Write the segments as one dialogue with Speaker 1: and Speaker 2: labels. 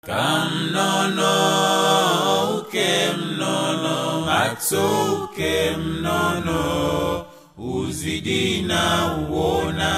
Speaker 1: Kamnono ukemnono matso ukemnono uzidi na uona.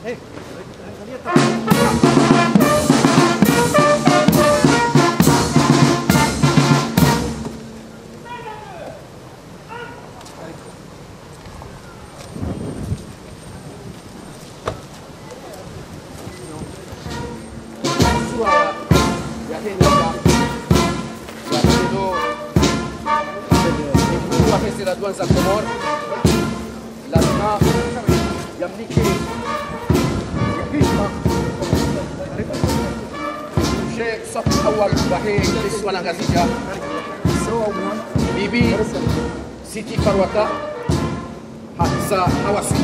Speaker 2: La douane Comore, l'Allemand, Yamniki, Sheikh Safi Awal Bahe, Kiswana Gazija, Bibi, Siti Farwata, Hafsa Hawasi.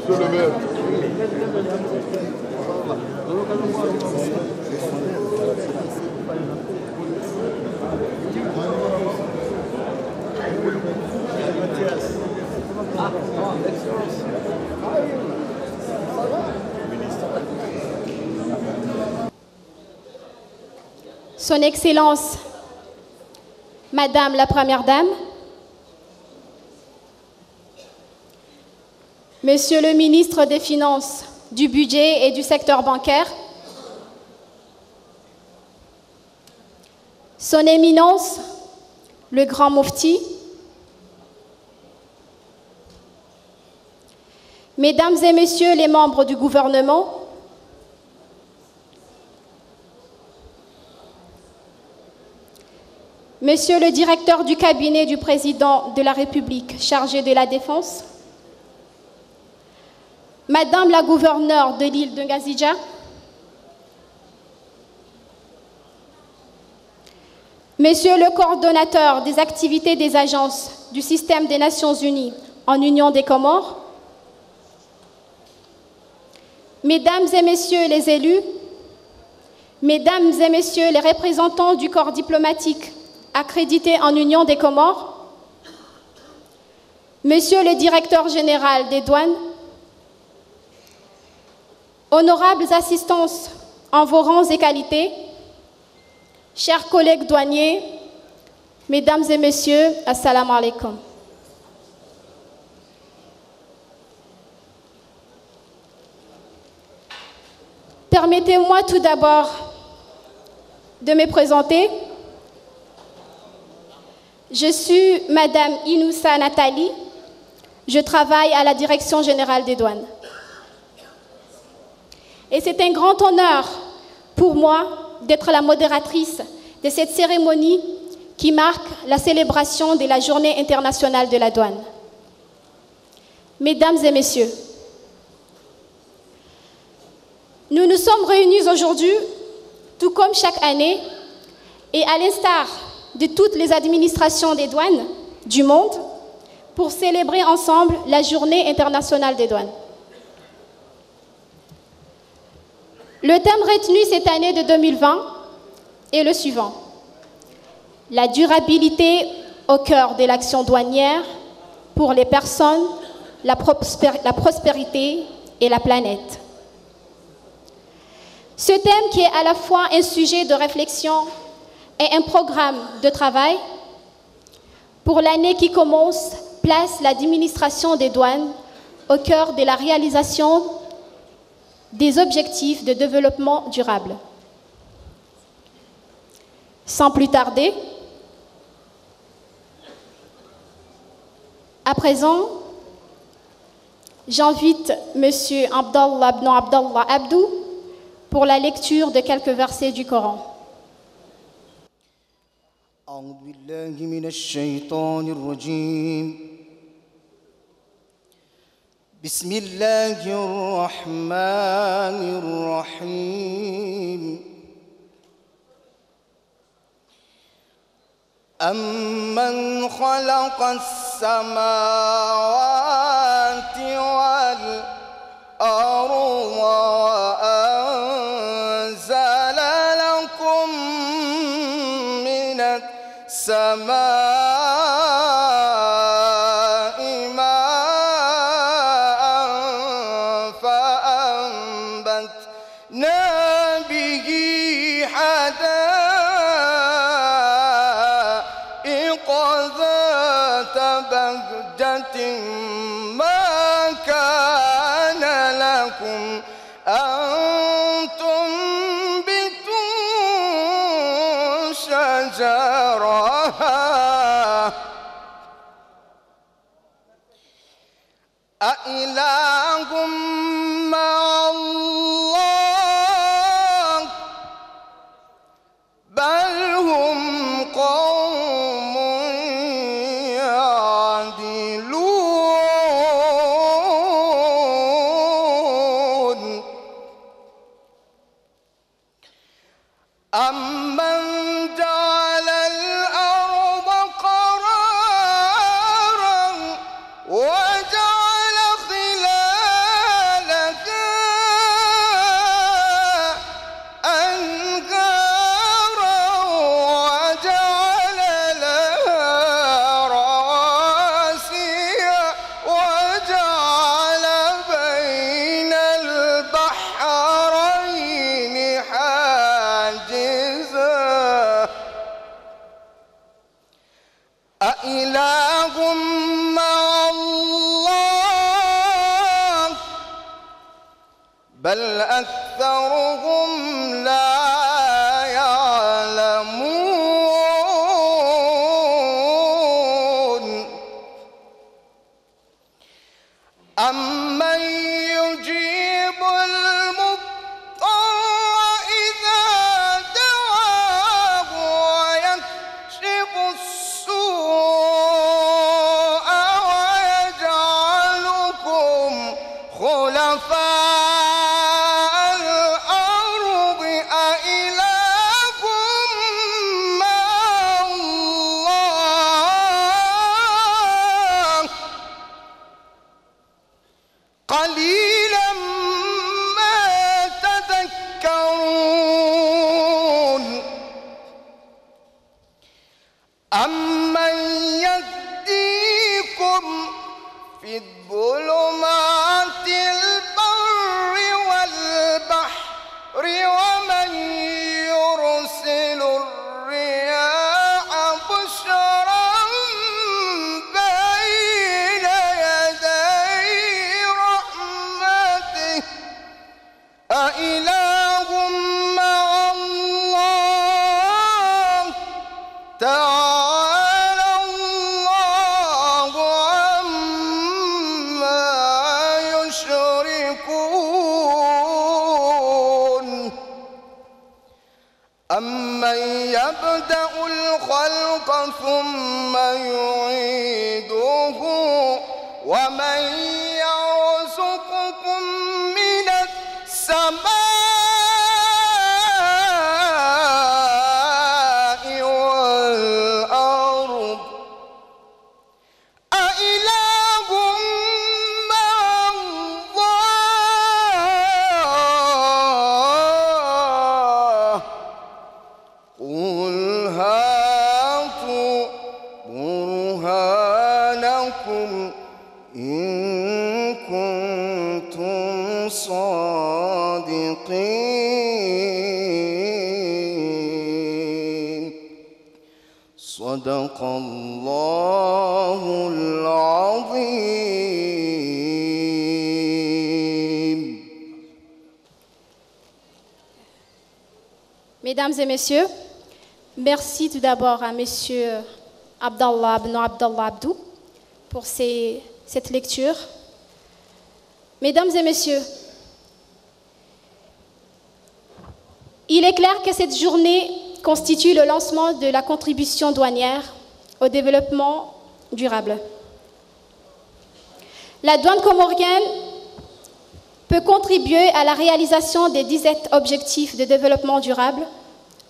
Speaker 3: Monsieur le maire.
Speaker 4: Son Excellence, Madame la Première Dame, Monsieur le ministre des Finances, du Budget et du secteur bancaire, Son Éminence, le Grand Mufti, Mesdames et Messieurs les membres du gouvernement, Monsieur le directeur du cabinet du président de la République chargé de la Défense, Madame la gouverneure de l'île de Ngazija, Monsieur le coordonnateur des activités des agences du système des Nations Unies en Union des Comores, Mesdames et Messieurs les élus, Mesdames et Messieurs les représentants du corps diplomatique accrédité en Union des Comores, Monsieur le directeur général des douanes, honorables assistances en vos rangs et qualités, chers collègues douaniers, Mesdames et Messieurs, assalamu alaikum. Permettez-moi tout d'abord de me présenter. Je suis Madame Inoussa Nathalie, je travaille à la Direction générale des douanes. Et c'est un grand honneur pour moi d'être la modératrice de cette cérémonie qui marque la célébration de la Journée internationale de la douane. Mesdames et Messieurs, nous nous sommes réunis aujourd'hui, tout comme chaque année, et à l'instar de toutes les administrations des douanes du monde, pour célébrer ensemble la Journée internationale des douanes. Le thème retenu cette année de 2020 est le suivant: la durabilité au cœur de l'action douanière pour les personnes, la prospérité et la planète. Ce thème, qui est à la fois un sujet de réflexion et un programme de travail, pour l'année qui commence, place l'administration des douanes au cœur de la réalisation des objectifs de développement durable, Sans plus tarder, à présent, j'invite M. Abdallah ibn Abdallah Abdou pour la lecture de quelques versets du Coran.
Speaker 3: أعوذ بالله من الشيطان الرجيم بسم الله الرحمن الرحيم أمن خلق السماوات والأرض وأنزل لكم من السماء ماء فأنبتنا به حدائق ذات بهجة ما كان لكم أن تنبتوا شجرها أإله مع الله بل هم قوم يعدلون أمن جعل الأرض قرارا وجعل خلالها أنهارا وجعل لها رواسي وجعل بين البحرين حاجزا أإله مع الله بل أكثرهم لا يعلمون أمن يجيب المضطر إذا دعاه ويكشف السوء ويجعلكم خلفاء الأرض أإله مع الله قليلا ما تذكرون أمن يهديكم في الظلمات البر والبحر ومن يرسل الرياح بشرا بين يدي رحمته أإله مع الله تعالى الله عما يشركون أمن يبدأ الخلق ثم يعيده ومن يرزقكم من السماء والأرض أإله مع الله قل هاتوا برهانكم إن كنتم صادقين صدق الله العظيم.
Speaker 4: Mesdames et messieurs, Merci tout d'abord à Monsieur Abdallah Abdou pour cette lecture. Mesdames et messieurs, il est clair que cette journée constitue le lancement de la contribution douanière au développement durable. La douane comorienne peut contribuer à la réalisation des 17 objectifs de développement durable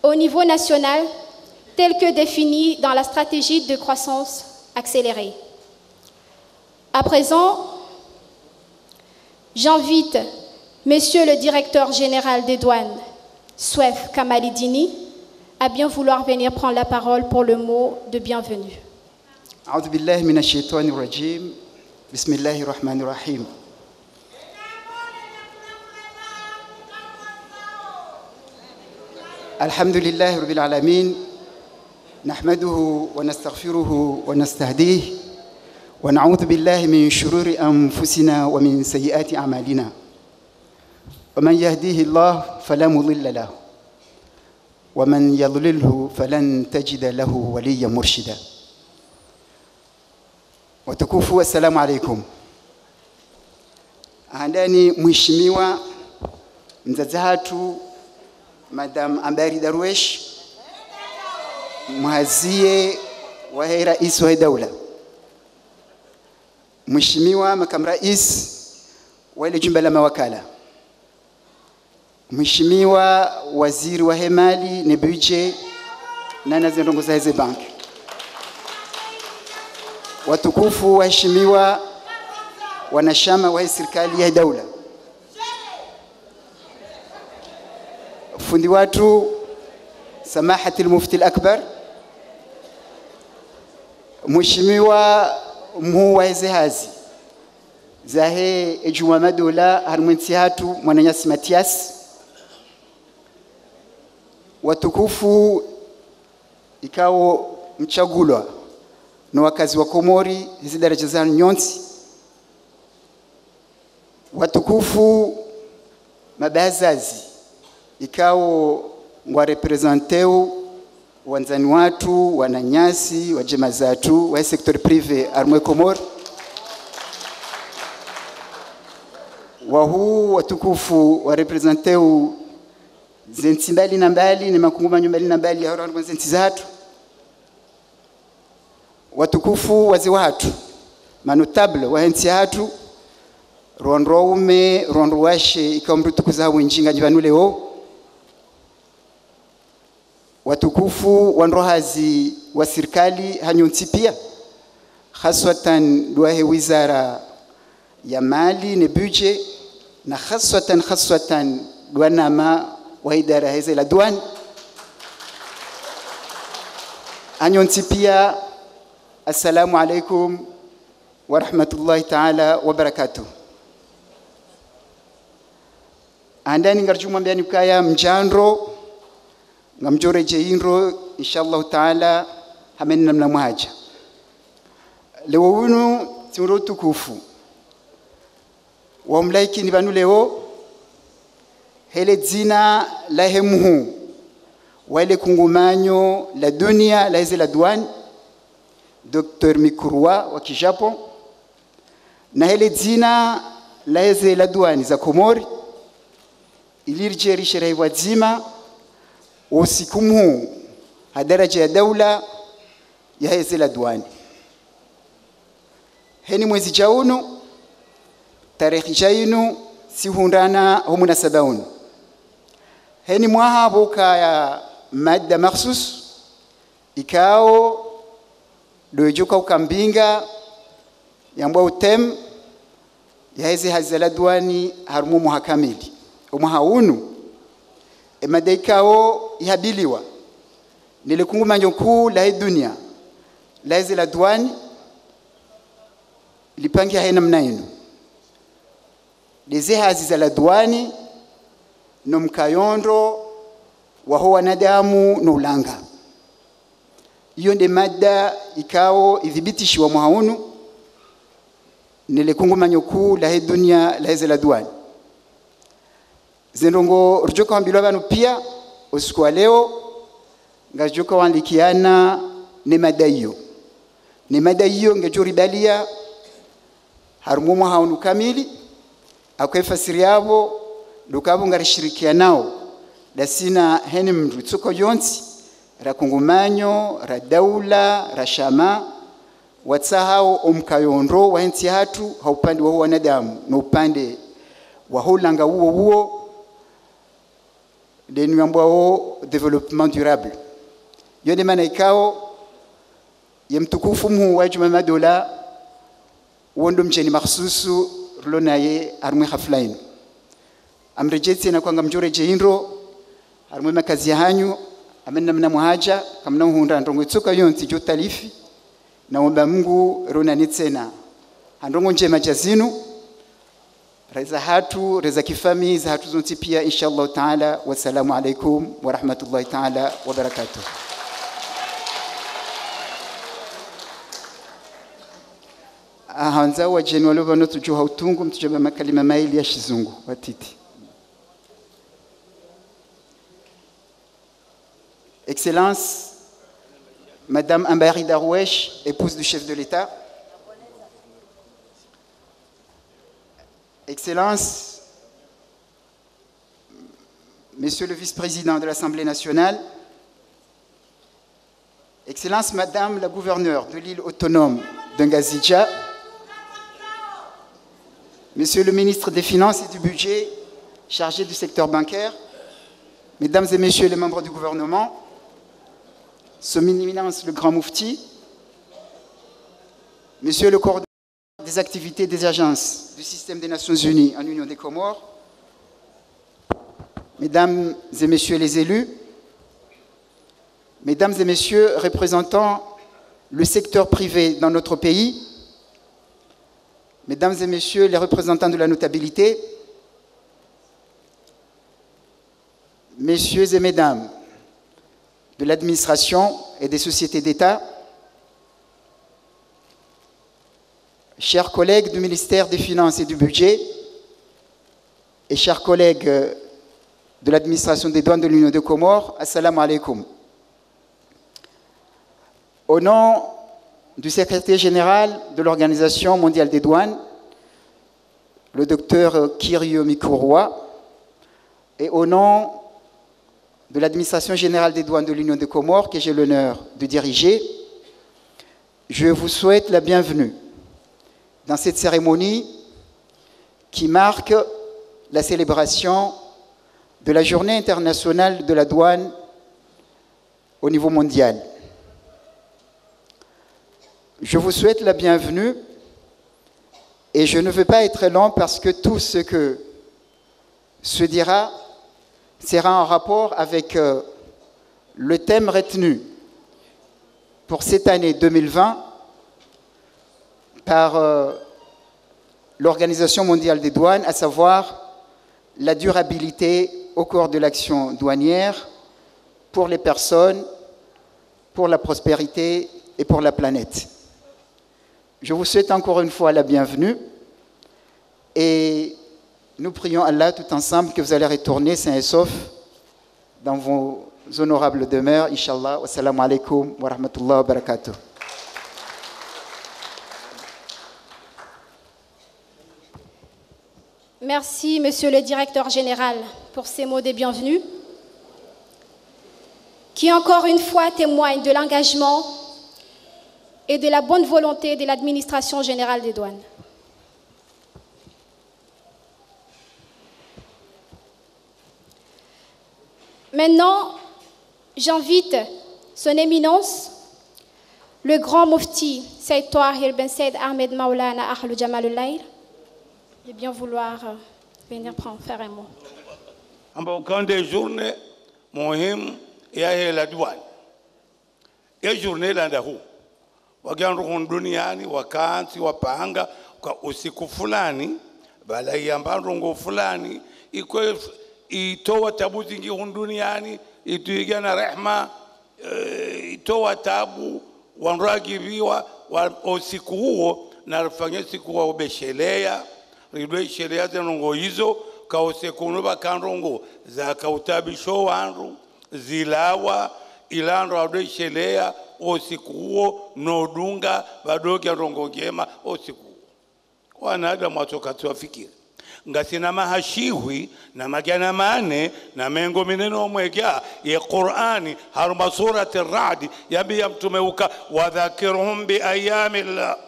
Speaker 4: au niveau national, tels que définis dans la stratégie de croissance accélérée. À présent, j'invite Monsieur le directeur général des douanes, Souef Kamalidini, à bien vouloir venir prendre la parole pour le mot de bienvenue.
Speaker 5: أعوذ بالله من الشيطان الرجيم بسم الله الرحمن الرحيم الحمد لله رب العالمين نحمده ونستغفره ونستهديه ونعوذ بالله من شرور أنفسنا ومن سيئات أعمالنا ومن يهديه الله فلا مضل له ومن يضلله فلن تجد له وليا مرشدا Watukufu, assalamu alaikum. Handani mheshimiwa mzazi hatu Madam Ambari Darwesh, mhazie wa rais wa daula, mheshimiwa makamu rais wa ile jumba la mawakala, mheshimiwa waziri wa hemali na budget na naziongoza hizo banki, watukufu waheshimiwa wanachama wa serikali ya daula, fundi watu samahati al-mufti al-akbar, mheshimiwa mkuu wa hazi zahe ejuma madola harmwensi hatu mwananyasi Matias, watukufu ikao mchagulwa na wakazi wa Komori hizi daraja za nyonsi, watukufu mabazazi ikao ngwa representeu wanzani watu wananyasi wajema zatu wa sektor prive armwe Komori, wahu watukufu wa representeu zenti mbali na mbali ni makunguma nyumbali na mbali ya horo zenti zatu, watukufu wazi watu manotable wa nchi hatu ronroume ronruwashe ikamrutukuza wenjinga jivanuleo, watukufu wanrohazi wa serikali hanyonsi pia haswatan duahe wizara ya mali na budget na haswatan duanama wa idara hizi la douane hanyonsi pia. Assalamu alaikum wa rahmatullahi ta'ala wa barakatuh. Andani ngarjuma mbiani kaya mjandro ngamjore jeindro inshallah ta'ala hameni namna mwaja. Leo wunu timuro tukufu wa mlaiki ni banu leo hele dzina la hemuhu wale kungumanyo la dunia la hizi la douane Dr. Mikurwa wa Kijapo na hele dzina la hizi la douane za Komori ilirjeri sherehe wazima usikumhu hadaraja ya daula ya hizi la douane. Heni mwezi jaunu tarehe jainu sihundana humunasabawunu heni mwaha boka ya madda makhsus ikao dojuka ukambinga yambwa utem ya hizi hazala douane harumu muhakamili umuhaunu emadaikao ihabiliwa nilikungu nyoku la dunia la hizi la douane lipangia haina mnainu leze hazi za la douane no mkayondo wa huwa nadamu no ulanga. Iyo nde mada ikao idhibitishi wa muhaunu nilikungu manyoku la dunia la hizi la douane zenongo rujoka wambilwa banu pia usiku wa leo ngajuka wanlikiana ne madayo ngejuribalia harumumu haunu kamili akwefasiri yabo dukabo ngarishirikia nao dasina hene mndu tsuko yonsi rakungumanyo ra daula ra shama watsahao omkayondo wa nti hatu haupande wa wanadamu na upande wa holanga huo deni ambao development durable yone maana ikao ya mtukufu mu wa Juma Madola wondo mjeni mahsusu lonaye armwe haflain amrejeti na kwanga mjore jeindro armwe makazi hanyu amenna mna muhaja kamna hunda ndongo tsuka yonti jotalifi naomba Mungu rona nitsena handongo njema jazinu reza hatu reza kifami za hatu zonti pia inshallah taala. Wassalamu alaikum wa rahmatullahi taala wa barakatuh. Hanza wa jeni waloba no tujuha utungu mtujaba makalima maili ya shizungu watiti. Excellence Madame Ambari Darwesh, épouse du chef de l'État. Excellence Monsieur le vice-président de l'Assemblée nationale. Excellence Madame la gouverneure de l'île autonome d'Ngazidja. Monsieur le ministre des Finances et du Budget, chargé du secteur bancaire. Mesdames et messieurs les membres du gouvernement. Son éminence le grand Moufti, Monsieur le coordonnateur des activités des agences du système des Nations Unies en Union des Comores, Mesdames et Messieurs les élus, Mesdames et Messieurs représentant le secteur privé dans notre pays, Mesdames et Messieurs les représentants de la notabilité, Messieurs et Mesdames de l'administration et des sociétés d'État, chers collègues du ministère des Finances et du Budget et chers collègues de l'administration des douanes de l'Union des Comores, assalamu alaikum. Au nom du secrétaire général de l'Organisation mondiale des douanes, le docteur Kirio Mikouroua, et au nom de l'administration générale des douanes de l'Union des Comores, que j'ai l'honneur de diriger, je vous souhaite la bienvenue dans cette cérémonie qui marque la célébration de la Journée internationale de la douane au niveau mondial. Je vous souhaite la bienvenue et je ne veux pas être long parce que tout ce que se dira sera en rapport avec le thème retenu pour cette année 2020 par l'Organisation mondiale des douanes, à savoir la durabilité au cours de l'action douanière pour les personnes, pour la prospérité et pour la planète. Je vous souhaite encore une fois la bienvenue et nous prions Allah tout ensemble que vous allez retourner sains et saufs dans vos honorables demeures, Inch'Allah. Wassalamu alaikum wa rahmatullahi wa barakatuh.
Speaker 4: Merci, Monsieur le Directeur Général, pour ces mots de bienvenue, qui encore une fois témoignent de l'engagement et de la bonne volonté de l'Administration générale des douanes. Maintenant, j'invite son éminence, le grand Moufti Saïd Touahir Ben Saïd Ahmed Maulana Ahlou Jamalulaïr, de bien vouloir venir faire un mot.
Speaker 6: Quand des journées, muhimu ya la douane. Ya journée landahu. Wakiandu duniani wakaansi wapanga kwa usiku fulani, bala yambandongo fulani, iko itoa tabu zingi duniani, ituiga na rehma, itoa tabu wanragibiwa usiku huo na rafanya siku wa ubeshelea ridwe sheria zenongo hizo kaose kunuba kanrongo za kautabisho wanru zilawa ilando adoshelea usiku huo nodunga badoge rongo ngema usiku wanadamu watokati wafikiri ngasina mahashiwi na magana mane na mengo mineno mwega ya Qur'ani haruma surati ar-Ra'd yabi mtumeuka wadhakiruhum bi ayamillah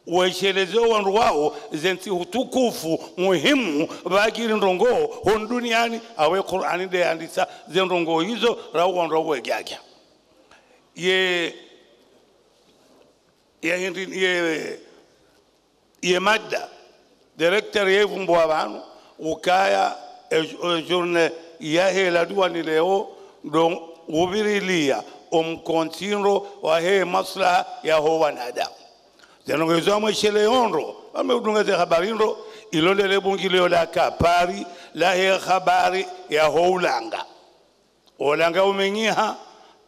Speaker 6: waishelezeo wandu wao zenti utukufu muhimu bagiri ndongo hon duniani awe Qur'ani de andisa zendongo hizo rawo wandu wegagya ye madda directeur yevumbo abantu ukaya journée yahe la douane leo donc ubirilia omkontinro wa he maslaha ya ho wanadamu zenongezo amweshele onro ameudungaze habarindo ilondele bungilio la kapari la he habari ya ho ulanga umenyiha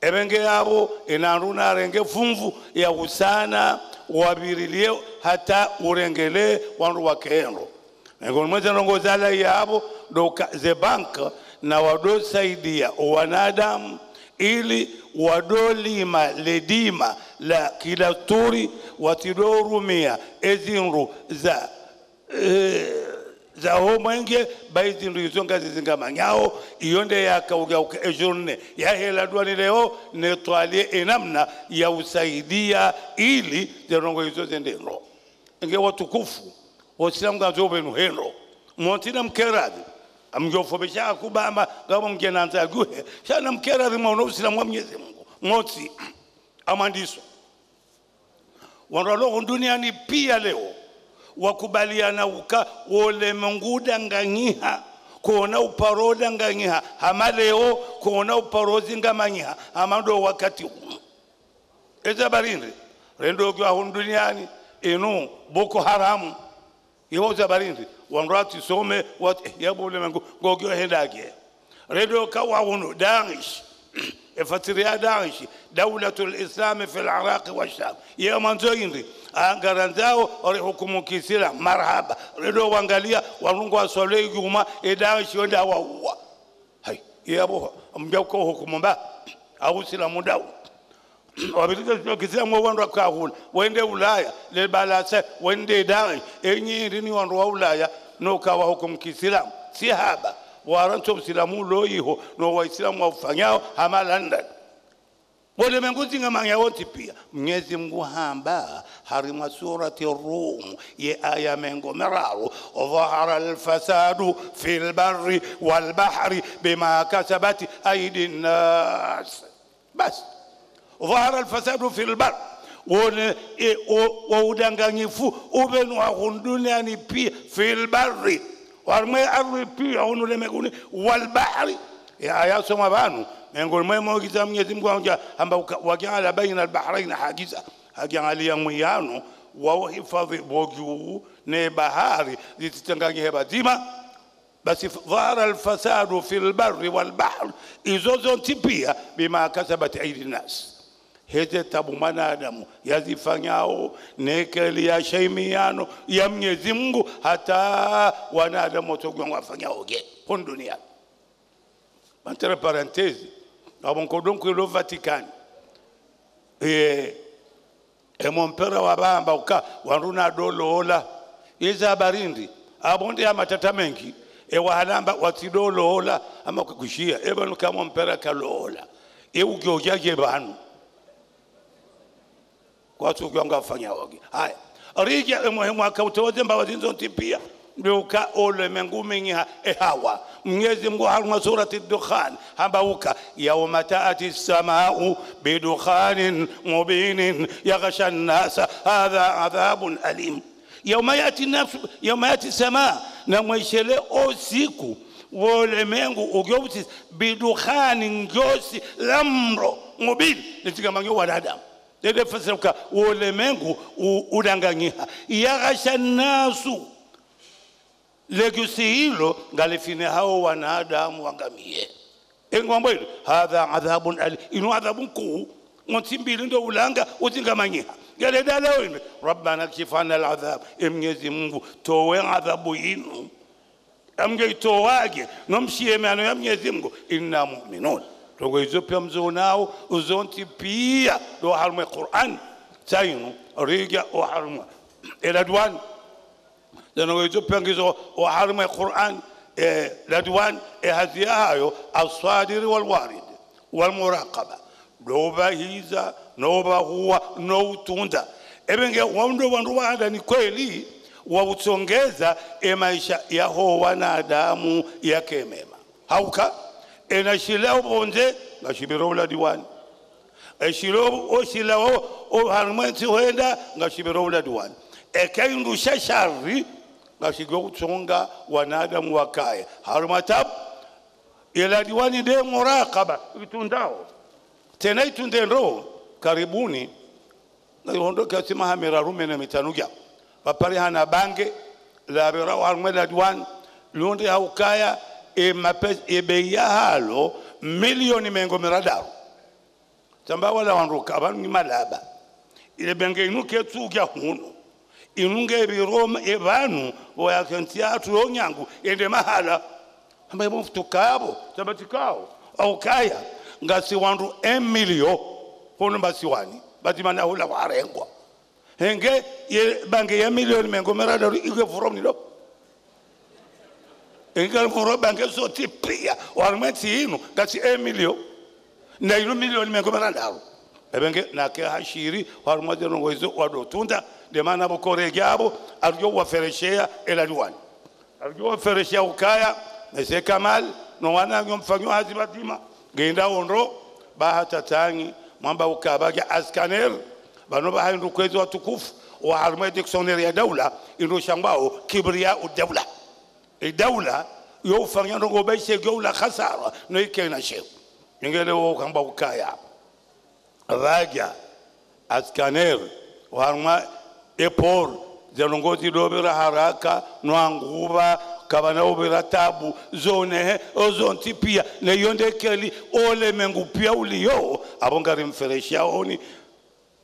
Speaker 6: ebenge yabo inaruna renge fumvu ya usana wabirilie hata urengele wandu wakendo ngoni mweza ngozala yabo doka ze bank na wado saidia wanadamu ili wadolima ledima la kila turi watidorumia ezinru za homenge baizinru izonga zizingamanyao iyonde yakauga ejurne ya hela duani leo netwalie enamna ya usaidia ili zerongo hizo zendero nge watukufu wasilamu gazobenu heno montina mkeradi amjofobesha kubamba ngabo mgenanza guhe shana mkeradi mwa usilamu wa Mwenyezi Mungu moti amandiso wanalo duniani pia leo wakubaliana uka wole munguda nganyiha kuona uparoda nganyiha hamaleo kuona uparozi ngamanyiha amando wakati huu eza barindi rendo kwa duniani inu Boko Haram yoza barindi wanrati some wat yabule mungu gogyo hendage rendo kwa hunu Daesh افتريا داعش دولة الإسلام في العراق والشام يا منزويني angaranzao ori hukumu kisila marhaba redo wangalia warungu wasole yuma Daesh yonda waua hai yabo mjauko hukumu ba au sila mudau wabirika kisila mwandu kwa hul wende Ulaya le balasa wende Daesh enyi ndini wandu wa Ulaya no kawa hukumu kisila si haba waranto msilamu loiho no waislamu wafanyao hama London wale menguzi ngamanya wote pia Mwenyezi Mungu hamba harima surati Rum ye aya mengo meraru dhahara alfasadu fil barri wal bahri bima kasabat aidi nas bas dhahara alfasadu fil barri wa udanganyifu ubenu wa duniani pia fil barri warme arwi pia unule meguni wal bahri ya ayasoma banu ngoni mwe giza Mwenyezi Mungu amba wajala baina al-bahrain hajiza hajalia mwiyano wa hifadhi bogu ne bahari zititanganye heba zima basi dhara al-fasadu fil barri wal bahr izozo tipia bima kasabat aidi nas heze tabu manadamu yazifanyao nekeli ya shaimiano ya Mwenyezi Mungu hata wanadamu togwa wafanyao ge pon dunia entre parenthèses abon ko donc le Vatican mon père wa bamba uka waruna dolola iza barindi abonde ya matata mengi wahalamba watidolola ama kukushia ebanu kama mpera kalola ugyojaje banu kwa tukyo ngafanya wagi haya rija muhimu akautoze mbawazi nzonti pia ndoka ole mengumenga hawa Mwenyezi Mungu haruma surati ad-Dukhan habauka yawma ta'ati as-samaa'u bidukhanin mubinin yaghsha an-nas hadha adhabun alim yawma yati as-samaa na mwishele usiku wole mengu ugyobuti bidukhanin ngosi lamro mubin nitigamanyo wanadamu dede fasaka wole mengu udanganyiha yaghsha an-nas legusi hilo ngalifine hao wanadamu wangamie engombo hilo hadha adhabun inu adhabun ku mtimbili ndo ulanga uzingamanyiha gale dalawini rabbana kifana aladhab Mwenyezi Mungu towe adhabu inu amge towaje nomshie maana ya Mwenyezi Mungu inna mu'minun Rogo hizo pia mzonao uzonti pia do harma Qur'an tainu riga o harma eladwan dano hizo pia ngizo o harma Qur'an ladwan haziayo as-sadir wal warid wal muraqaba doba hiza noba huwa no tunda ebenge wando wandu wanda ni kweli wa utsongeza maisha ya ho wanadamu yake mema hauka enashilao bonde ngashibiro la diwani eshilo oshilao o harmati hoenda ngashibiro la diwani ekaindu shashari ngashigo utsonga wanadamu wakae harmatab ila diwani de muraqaba itundao tena itundendo karibuni ngaondoka sima hamira rumene mitanugia papari hana bange la bira warmela diwan lunde haukaya mapes beya halo milioni mengo miradaro tamba wala wanruka abantu malaba ile bange inuke tsugia huno inunge biroma ebanu boyakentia tuyonyangu ende mahala ambaye mfutukabo tabatikao haukaya ngasi wandu 1 million hono basiwani batimana hula warengwa henge ye bange ya milioni mengo merada ige forum nido engal forum bange so tipia warmeti inu ngasi 1 million na ilo milioni mengo merada ebenge na ke hashiri warmati no ngoizo wado tunda de mana bokore gyabo arjo wafereshea eladwani arjo wafereshea ukaya ese kamal no wana ngomfanyo hazibatima genda onro bahata tangi mwamba ukabaga askaner bano bahindu kwezo watukufu wa harma dictionnaire ya dawla ino shambao kibria udawla dawla yo fanya ndo baishe dawla khasara no ikena shew ngele wo kamba ukaya raja askaner wa harma epor zelongozi dobera haraka no anguba kabana obera tabu zone ozonti pia ne yonde keli ole mengu pia uliyo abongari mferesha oni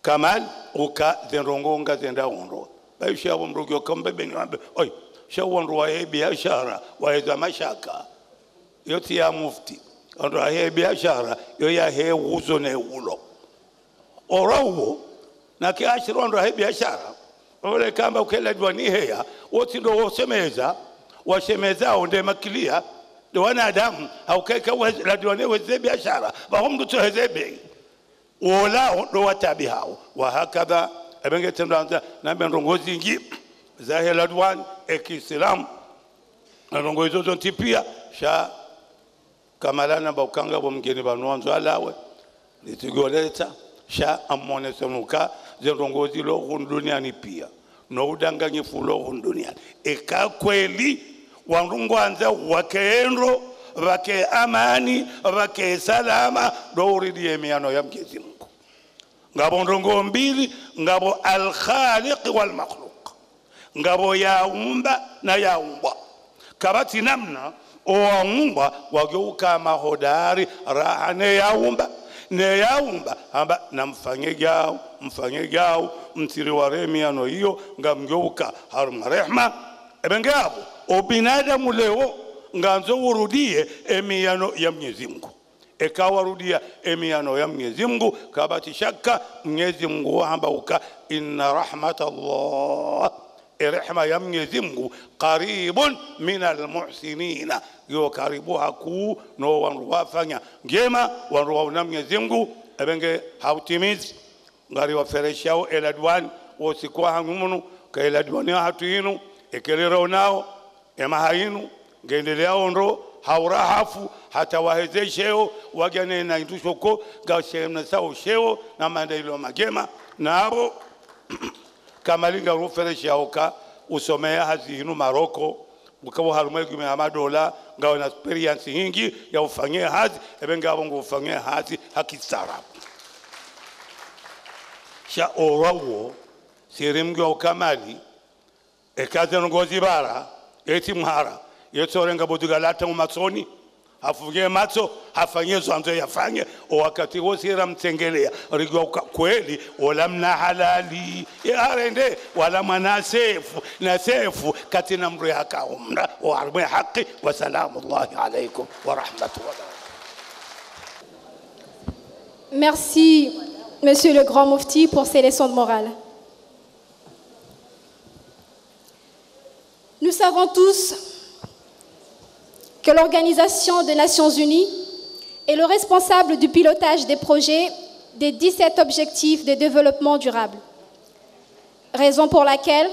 Speaker 6: kamal uka zenrongonga zenda onro baisha bomrugyo kambe bengambe oi shawonro wa biashara wa za mashaka yoti ya mufti onro ya biashara yo ya he uzo ne ulo orawo na kiashiro onro ya biashara ole kamba ukela dwani heya woti ndo wosemeza washemeza onde makilia ndo wanadamu haukeka ladwani weze biashara bahomdu to hezebe wala ndo watabi hao wa hakadha ebenge tendo na ndongozi ngi za ladwan ekislam ndongozo zonti pia sha kamalana baukanga bomgeni banwanzo alawe nitigoleta sha amone semuka ndongozi lo duniani pia no udanganyifu lo duniani eka kweli wangwanza wakeendo wake amani wake salama do uridie miano ya Mwenyezi Mungu ngabo ndongo mbili ngabo al-khaliq wal makhluq ngabo yaumba na yaumbwa kabati namna oumba wageuka mahodari rahane yaumba ne yaumba amba namfanye jao mtiri wa remiano hiyo ngamgeuka harma rehma ebengabo obinadamu leo nganzo urudie emiano ya Mwenyezi Mungu ekawarudia emiano ya Mwenyezi Mungu kabati shaka Mwenyezi Mungu ambauka inna rahmatallah rehma ya Mwenyezi Mungu qaribun minal muhsinina yo karibu haku no wanwafanya ngema wanwa Mwenyezi Mungu ebenge hautimizi ngari wafereshao eladwan wosikwa hangumunu ka eladwan hatuinu ekelero nao emahainu ngendelea onro haurahafu hata wahezesheo wagane na indushoko gashemna sao sheo na mandailo magema nabo kamalinga ruferesha oka usomea hazinu Maroko bukawo harumwe ya madola ngao na experience nyingi ya ufanyie hazi ebenga bongo ufanyie hazi hakisara sha orawo sirimgo okamali ekaze ngozi bara eti mhara yetsorenga bodugalata umatsoni afuge matso afanye zwanzo yafanye wakati wosira mtengelea rigwa kweli wala mna halali yarende wala manasefu na sefu katina mru yaka umra wa arba haqi wa salamu Allah alaykum wa rahmatullahi
Speaker 4: Merci, Monsieur le Grand Mufti, pour ces leçons de morale. Nous savons tous que l'Organisation des Nations Unies est le responsable du pilotage des projets des 17 objectifs de développement durable. Raison pour laquelle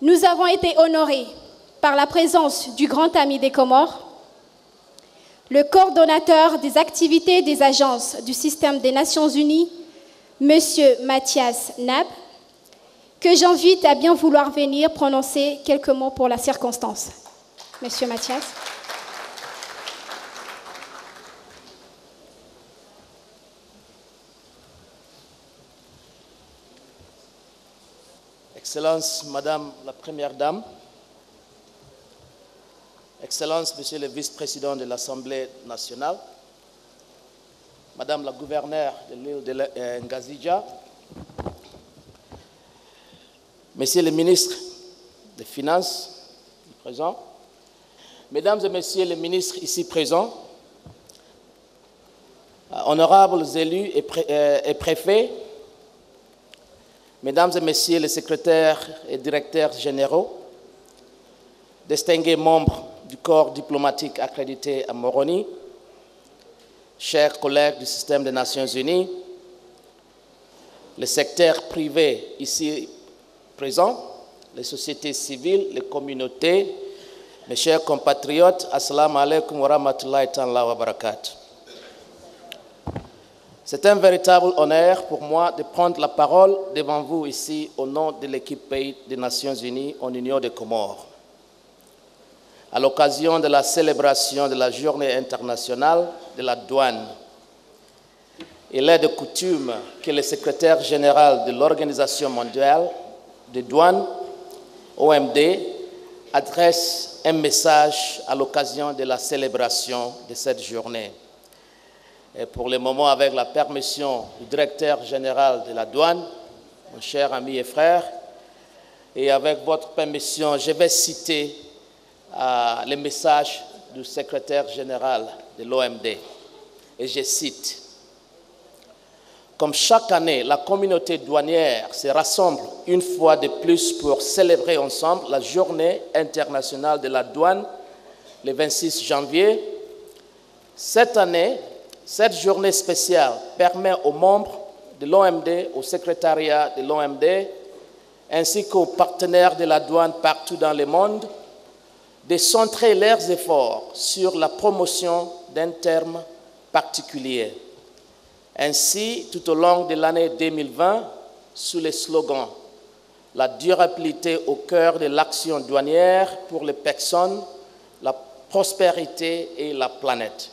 Speaker 4: nous avons été honorés par la présence du grand ami des Comores, le coordonnateur des activités des agences du système des Nations Unies, M. Mathias Nab, que j'invite à bien vouloir venir prononcer quelques mots pour la circonstance. Monsieur Mathias.
Speaker 7: Excellence, Madame la Première Dame, Excellence, Monsieur le Vice-président de l'Assemblée nationale, Madame la gouverneure de l'île de Ngazija, Monsieur le ministre des Finances présent, Mesdames et Messieurs les ministres ici présents, honorables élus et préfets, Mesdames et Messieurs les secrétaires et directeurs généraux, distingués membres du corps diplomatique accrédité à Moroni, chers collègues du système des Nations Unies, le secteur privé ici présent, les sociétés civiles, les communautés, mes chers compatriotes, assalamu alaikum wa rahmatullahi ta'ala wa barakatuh. C'est un véritable honneur pour moi de prendre la parole devant vous ici au nom de l'équipe pays des Nations Unies en Union des Comores. À l'occasion de la célébration de la Journée internationale de la douane, il est de coutume que le secrétaire général de l'Organisation mondiale des douanes, OMD, adresse un message à l'occasion de la célébration de cette journée. Et pour le moment, avec la permission du directeur général de la douane, mon cher ami et frère, et avec votre permission, je vais citer le message du secrétaire général de l'OMD. Et je cite: comme chaque année, la communauté douanière se rassemble une fois de plus pour célébrer ensemble la Journée internationale de la douane, le 26 janvier. Cette année, cette journée spéciale permet aux membres de l'OMD, au secrétariat de l'OMD, ainsi qu'aux partenaires de la douane partout dans le monde, de centrer leurs efforts sur la promotion d'un terme particulier. Ainsi, tout au long de l'année 2020, sous le slogan « La durabilité au cœur de l'action douanière pour les personnes, la prospérité et la planète ».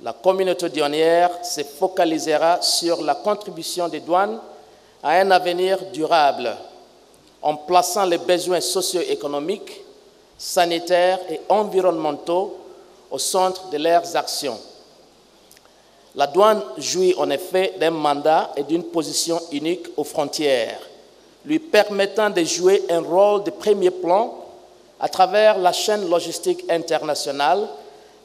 Speaker 7: La communauté douanière se focalisera sur la contribution des douanes à un avenir durable en plaçant les besoins socio-économiques, sanitaires et environnementaux au centre de leurs actions. La douane jouit en effet d'un mandat et d'une position unique aux frontières, lui permettant de jouer un rôle de premier plan à travers la chaîne logistique internationale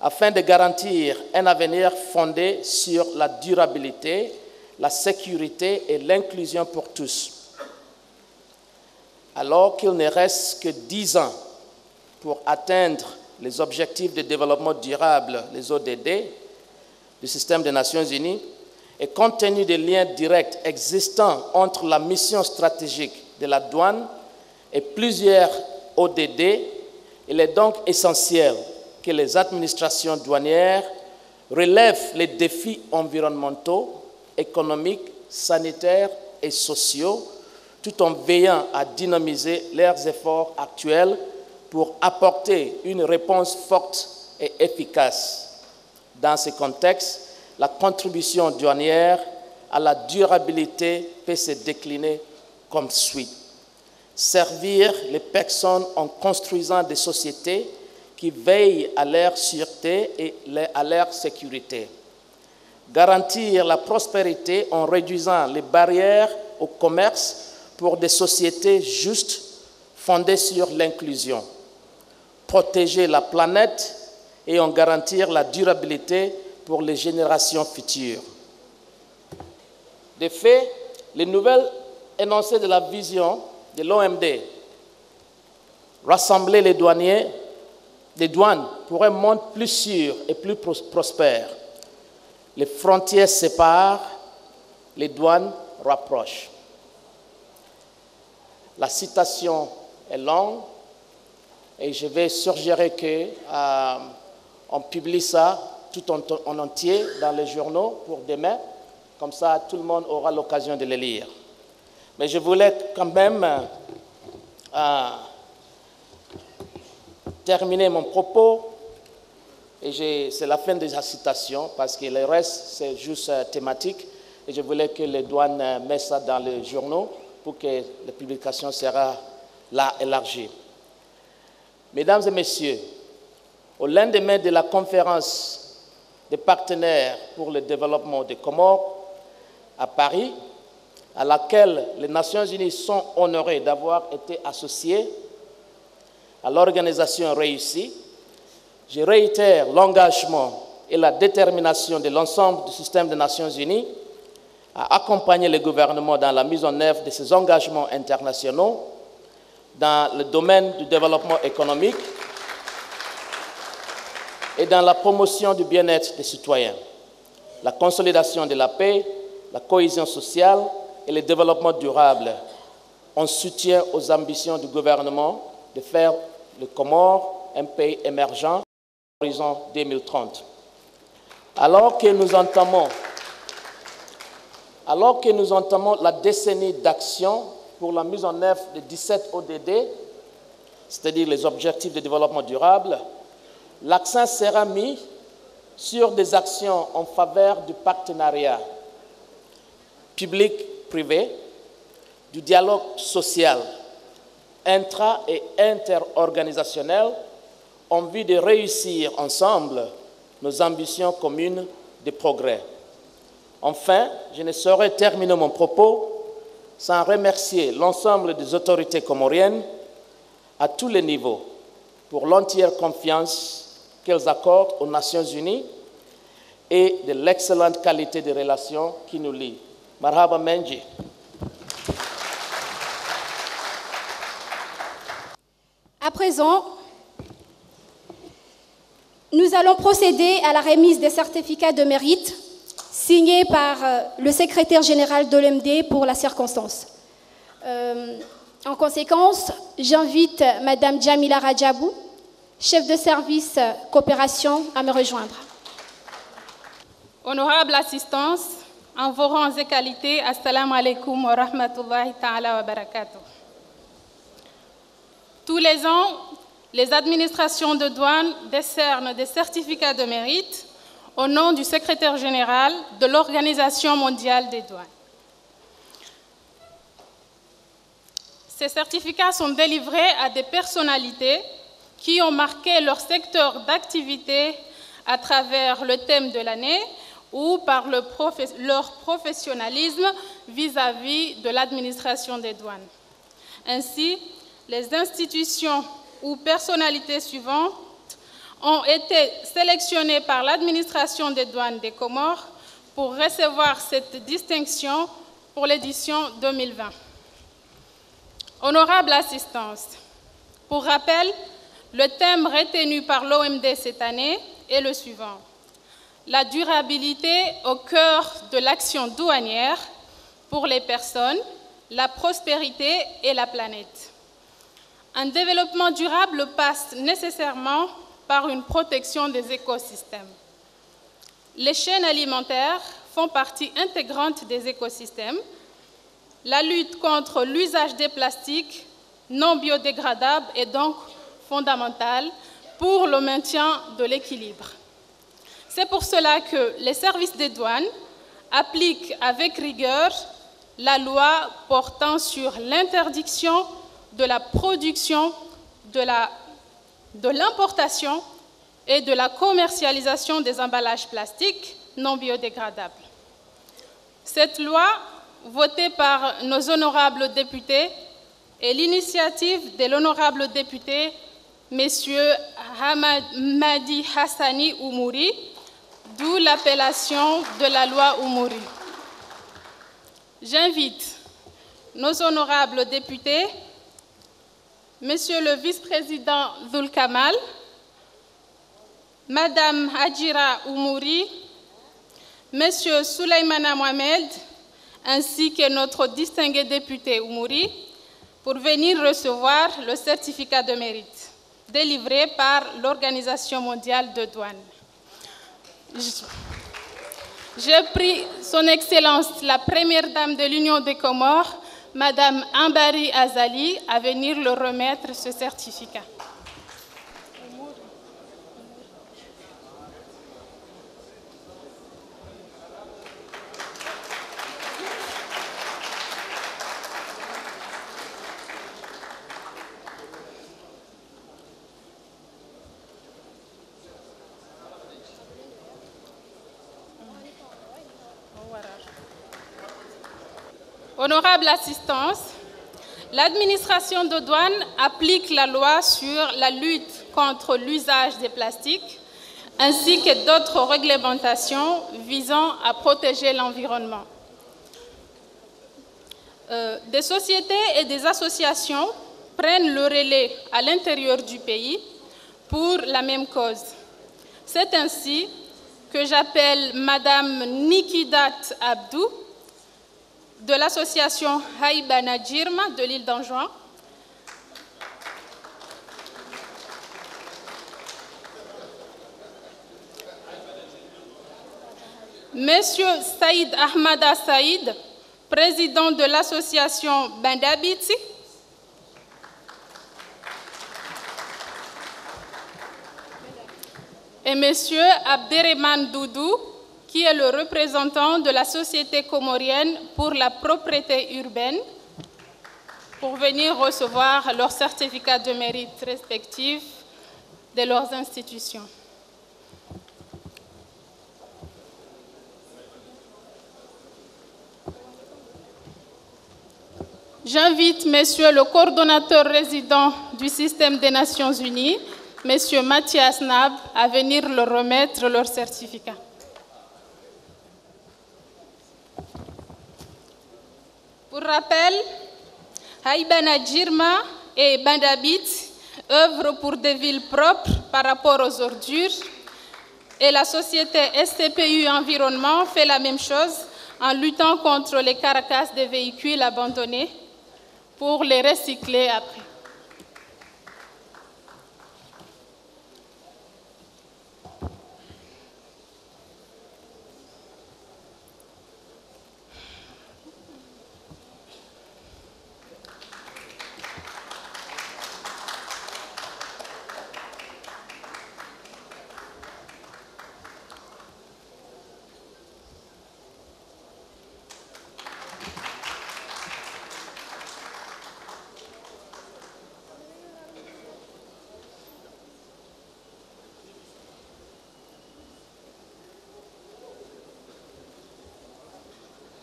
Speaker 7: afin de garantir un avenir fondé sur la durabilité, la sécurité et l'inclusion pour tous. Alors qu'il ne reste que 10 ans pour atteindre les objectifs de développement durable, les ODD, du système des Nations Unies, et compte tenu des liens directs existants entre la mission stratégique de la douane et plusieurs ODD, il est donc essentiel que les administrations douanières relèvent les défis environnementaux, économiques, sanitaires et sociaux, tout en veillant à dynamiser leurs efforts actuels pour apporter une réponse forte et efficace. Dans ce contexte, la contribution douanière à la durabilité peut se décliner comme suit. Servir les personnes en construisant des sociétés qui veillent à leur sûreté et à leur sécurité. Garantir la prospérité en réduisant les barrières au commerce pour des sociétés justes fondées sur l'inclusion. Protéger la planète et en garantir la durabilité pour les générations futures. De fait, les nouvelles énoncées de la vision de l'OMD, rassembler les douanes pour un monde plus sûr et plus prospère. Les frontières séparent, les douanes rapprochent. La citation est longue et je vais suggérer qu'on publie ça tout en entier dans les journaux pour demain. Comme ça, tout le monde aura l'occasion de les lire. Mais je voulais quand même terminer mon propos. Et c'est la fin de la citation parce que le reste, c'est juste thématique. Et je voulais que les douanes mettent ça dans les journaux pour que la publication sera là élargie. Mesdames et messieurs, au lendemain de la conférence des partenaires pour le développement des Comores à Paris, à laquelle les Nations Unies sont honorées d'avoir été associées à l'organisation réussie, je réitère l'engagement et la détermination de l'ensemble du système des Nations Unies à accompagner le gouvernement dans la mise en œuvre de ses engagements internationaux dans le domaine du développement économique et dans la promotion du bien-être des citoyens, la consolidation de la paix, la cohésion sociale et le développement durable en soutien aux ambitions du gouvernement de faire le Comores un pays émergent à l'horizon 2030. Alors que nous entamons la décennie d'action pour la mise en œuvre des 17 ODD, c'est-à-dire les objectifs de développement durable, l'accent sera mis sur des actions en faveur du partenariat public-privé, du dialogue social, intra- et interorganisationnel, en vue de réussir ensemble nos ambitions communes de progrès. Enfin, je ne saurais terminer mon propos sans remercier l'ensemble des autorités comoriennes à tous les niveaux pour l'entière confiance qu'elles accordent aux Nations Unies et de l'excellente qualité des relations qui nous lient. Marhaba Menji.
Speaker 4: À présent, nous allons procéder à la remise des certificats de mérite signés par le secrétaire général de l'OMD pour la circonstance. En conséquence, j'invite Madame Jamila Rajabou, chef de service coopération, à me rejoindre.
Speaker 8: Honorable assistance, en vos rangs et qualités, assalamu alaikum wa rahmatullahi ta'ala wa barakatuh. Tous les ans, les administrations de douane décernent des certificats de mérite au nom du secrétaire général de l'Organisation mondiale des douanes. Ces certificats sont délivrés à des personnalités qui ont marqué leur secteur d'activité à travers le thème de l'année ou par leur professionnalisme vis-à-vis de l'administration des douanes. Ainsi, les institutions ou personnalités suivantes ont été sélectionnées par l'administration des douanes des Comores pour recevoir cette distinction pour l'édition 2020. Honorable assistance, pour rappel, le thème retenu par l'OMD cette année est le suivant: la durabilité au cœur de l'action douanière pour les personnes, la prospérité et la planète. Un développement durable passe nécessairement par une protection des écosystèmes. Les chaînes alimentaires font partie intégrante des écosystèmes. La lutte contre l'usage des plastiques non biodégradables est donc fondamentale pour le maintien de l'équilibre. C'est pour cela que les services des douanes appliquent avec rigueur la loi portant sur l'interdiction de la production, de l'importation et de la commercialisation des emballages plastiques non biodégradables. Cette loi, votée par nos honorables députés, est l'initiative de l'honorable député M. Hamadi Hassani Oumouri d'où l'appellation de la loi Oumouri. J'invite nos honorables députés, Monsieur le vice-président Zul Kamal, Madame Hadjira Oumouri, Monsieur Souleymana Mohamed, ainsi que notre distingué député Oumouri, pour venir recevoir le certificat de mérite délivré par l'Organisation mondiale de douane. Je prie Son Excellence, la Première Dame de l'Union des Comores, Madame Ambari Azali, à venir leur remettre ce certificat. Honorable assistance, l'administration de douane applique la loi sur la lutte contre l'usage des plastiques ainsi que d'autres réglementations visant à protéger l'environnement. Des sociétés et des associations prennent le relais à l'intérieur du pays pour la même cause. C'est ainsi que j'appelle Madame Nikidat Abdou, de l'association Haïbana Djirma de l'île d'Anjouan, Monsieur Saïd Ahmada Saïd, président de l'association Bandabiti, et Monsieur Abderrahman Doudou, qui est le représentant de la Société comorienne pour la propriété urbaine, pour venir recevoir leurs certificats de mérite respectifs de leurs institutions. J'invite Monsieur le coordonnateur résident du système des Nations Unies, Monsieur Mathias Nab, à venir leur remettre leur certificat. Pour rappel, Haïbana Djirma et Bandabit œuvrent pour des villes propres par rapport aux ordures et la société SCPU Environnement fait la même chose en luttant contre les carcasses des véhicules abandonnés pour les recycler après.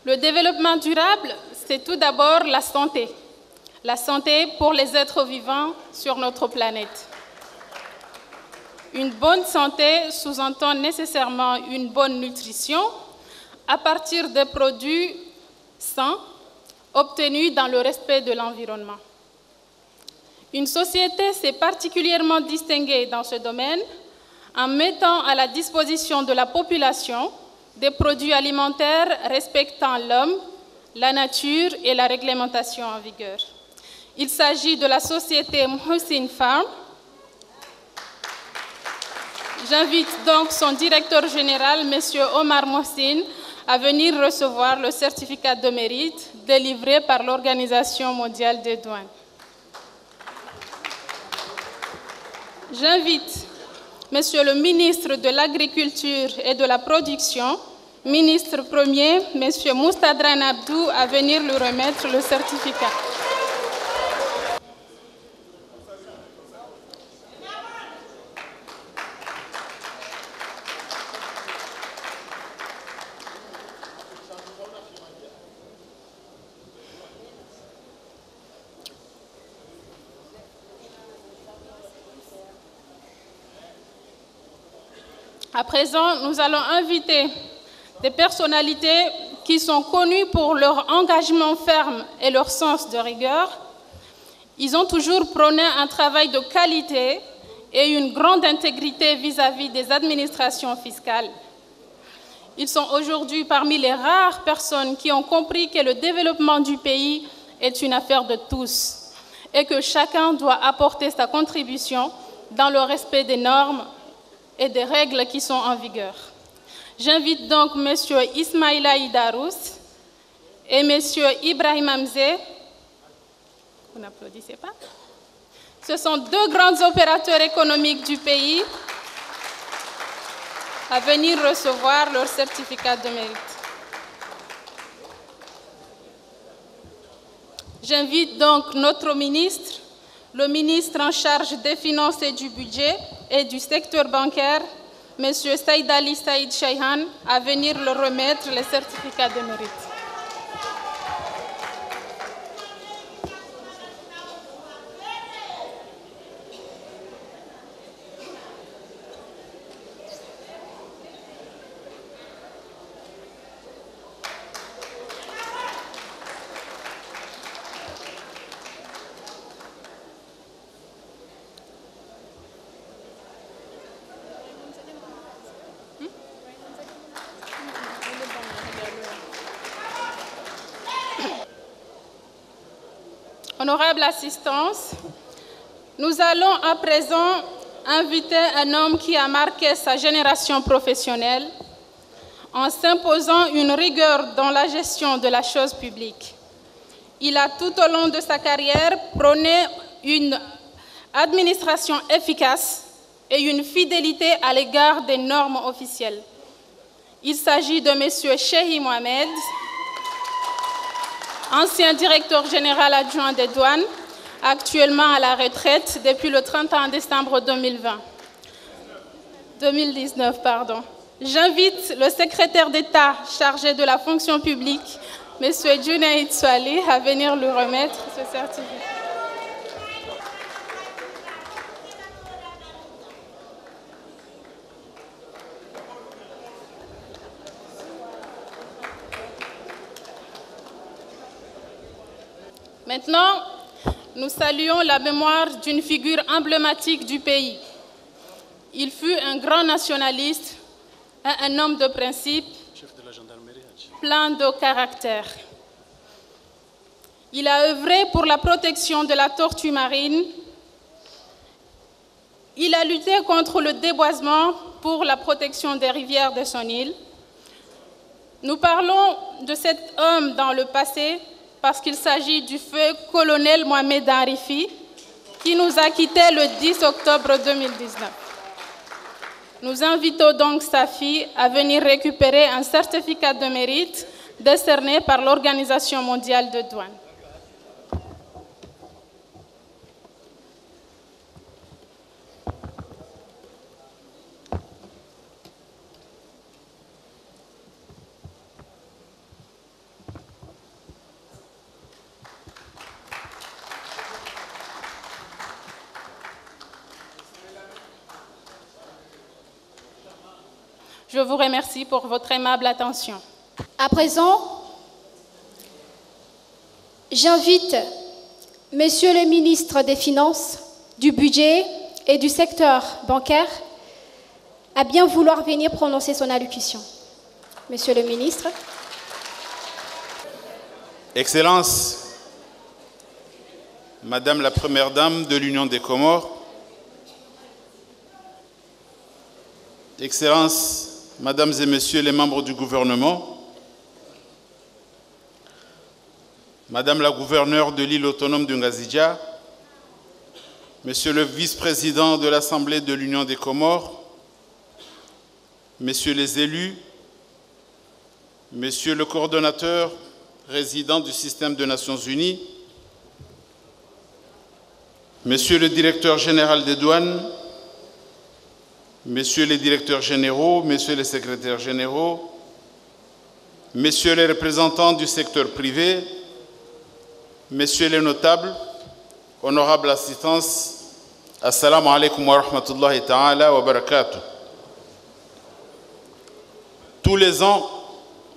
Speaker 8: Le développement durable, c'est tout d'abord la santé. La santé pour les êtres vivants sur notre planète. Une bonne santé sous-entend nécessairement une bonne nutrition à partir de produits sains obtenus dans le respect de l'environnement. Une société s'est particulièrement distinguée dans ce domaine en mettant à la disposition de la population des produits alimentaires respectant l'homme, la nature et la réglementation en vigueur. Il s'agit de la société Mohsin Farm. J'invite donc son directeur général, M. Omar Mohsin, à venir recevoir le certificat de mérite délivré par l'Organisation mondiale des douanes. J'invite M. le ministre de l'Agriculture et de la Production, ministre premier, M. Moustadran Abdou, à venir lui remettre le certificat. À présent, nous allons inviter des personnalités qui sont connues pour leur engagement ferme et leur sens de rigueur. Ils ont toujours prôné un travail de qualité et une grande intégrité vis-à-vis des administrations fiscales. Ils sont aujourd'hui parmi les rares personnes qui ont compris que le développement du pays est une affaire de tous et que chacun doit apporter sa contribution dans le respect des normes et des règles qui sont en vigueur. J'invite donc M. Ismaïla Idarous et M. Ibrahim Hamzé. Vous n'applaudissez pas? Ce sont deux grands opérateurs économiques du pays à venir recevoir leur certificat de mérite. J'invite donc notre ministre, le ministre en charge des finances et du budget et du secteur bancaire, M. Saïd Ali Saïd Chayhan, à venir leur remettre les certificats de mérite. Honorable assistance, nous allons à présent inviter un homme qui a marqué sa génération professionnelle en s'imposant une rigueur dans la gestion de la chose publique. Il a tout au long de sa carrière prôné une administration efficace et une fidélité à l'égard des normes officielles. Il s'agit de M. Cheikh Mohamed, ancien directeur général adjoint des douanes, actuellement à la retraite depuis le 31 décembre 2019. J'invite le secrétaire d'État chargé de la fonction publique, M. Junaid Swali, à venir lui remettre ce certificat. Maintenant, nous saluons la mémoire d'une figure emblématique du pays. Il fut un grand nationaliste, un homme de principe, plein de caractère. Il a œuvré pour la protection de la tortue marine. Il a lutté contre le déboisement pour la protection des rivières de son île. Nous parlons de cet homme dans le passé parce qu'il s'agit du feu colonel Mohamed Arifi, qui nous a quittés le 10 octobre 2019. Nous invitons donc sa fille à venir récupérer un certificat de mérite décerné par l'Organisation mondiale de douane. Je vous remercie pour votre aimable attention.
Speaker 4: À présent, j'invite Monsieur le ministre des Finances, du Budget et du secteur bancaire à bien vouloir venir prononcer son allocution. Monsieur le ministre.
Speaker 1: Excellences, Madame la Première Dame de l'Union des Comores, Excellences, Mesdames et Messieurs les membres du gouvernement, Madame la gouverneure de l'île autonome de Ngazidja, Monsieur le vice-président de l'Assemblée de l'Union des Comores, Messieurs les élus, Monsieur le coordonnateur résident du système des Nations Unies, Monsieur le directeur général des douanes, Messieurs les directeurs généraux, Messieurs les secrétaires généraux, Messieurs les représentants du secteur privé, Messieurs les notables, honorable assistance, Assalamu alaikum wa rahmatullahi ta'ala wa barakatuh. Tous les ans,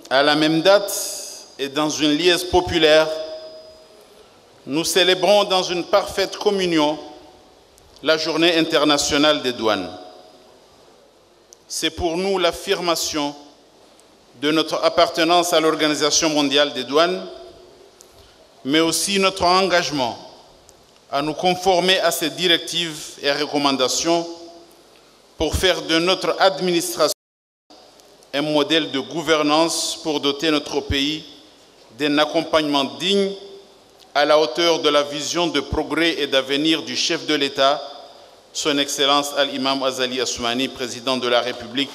Speaker 1: à la même date et dans une liesse populaire, nous célébrons dans une parfaite communion la Journée internationale des douanes. C'est pour nous l'affirmation de notre appartenance à l'Organisation mondiale des douanes, mais aussi notre engagement à nous conformer à ses directives et recommandations pour faire de notre administration un modèle de gouvernance pour doter notre pays d'un accompagnement digne à la hauteur de la vision de progrès et d'avenir du chef de l'État, son Excellence Al-Imam Azali Assoumani, président de la République,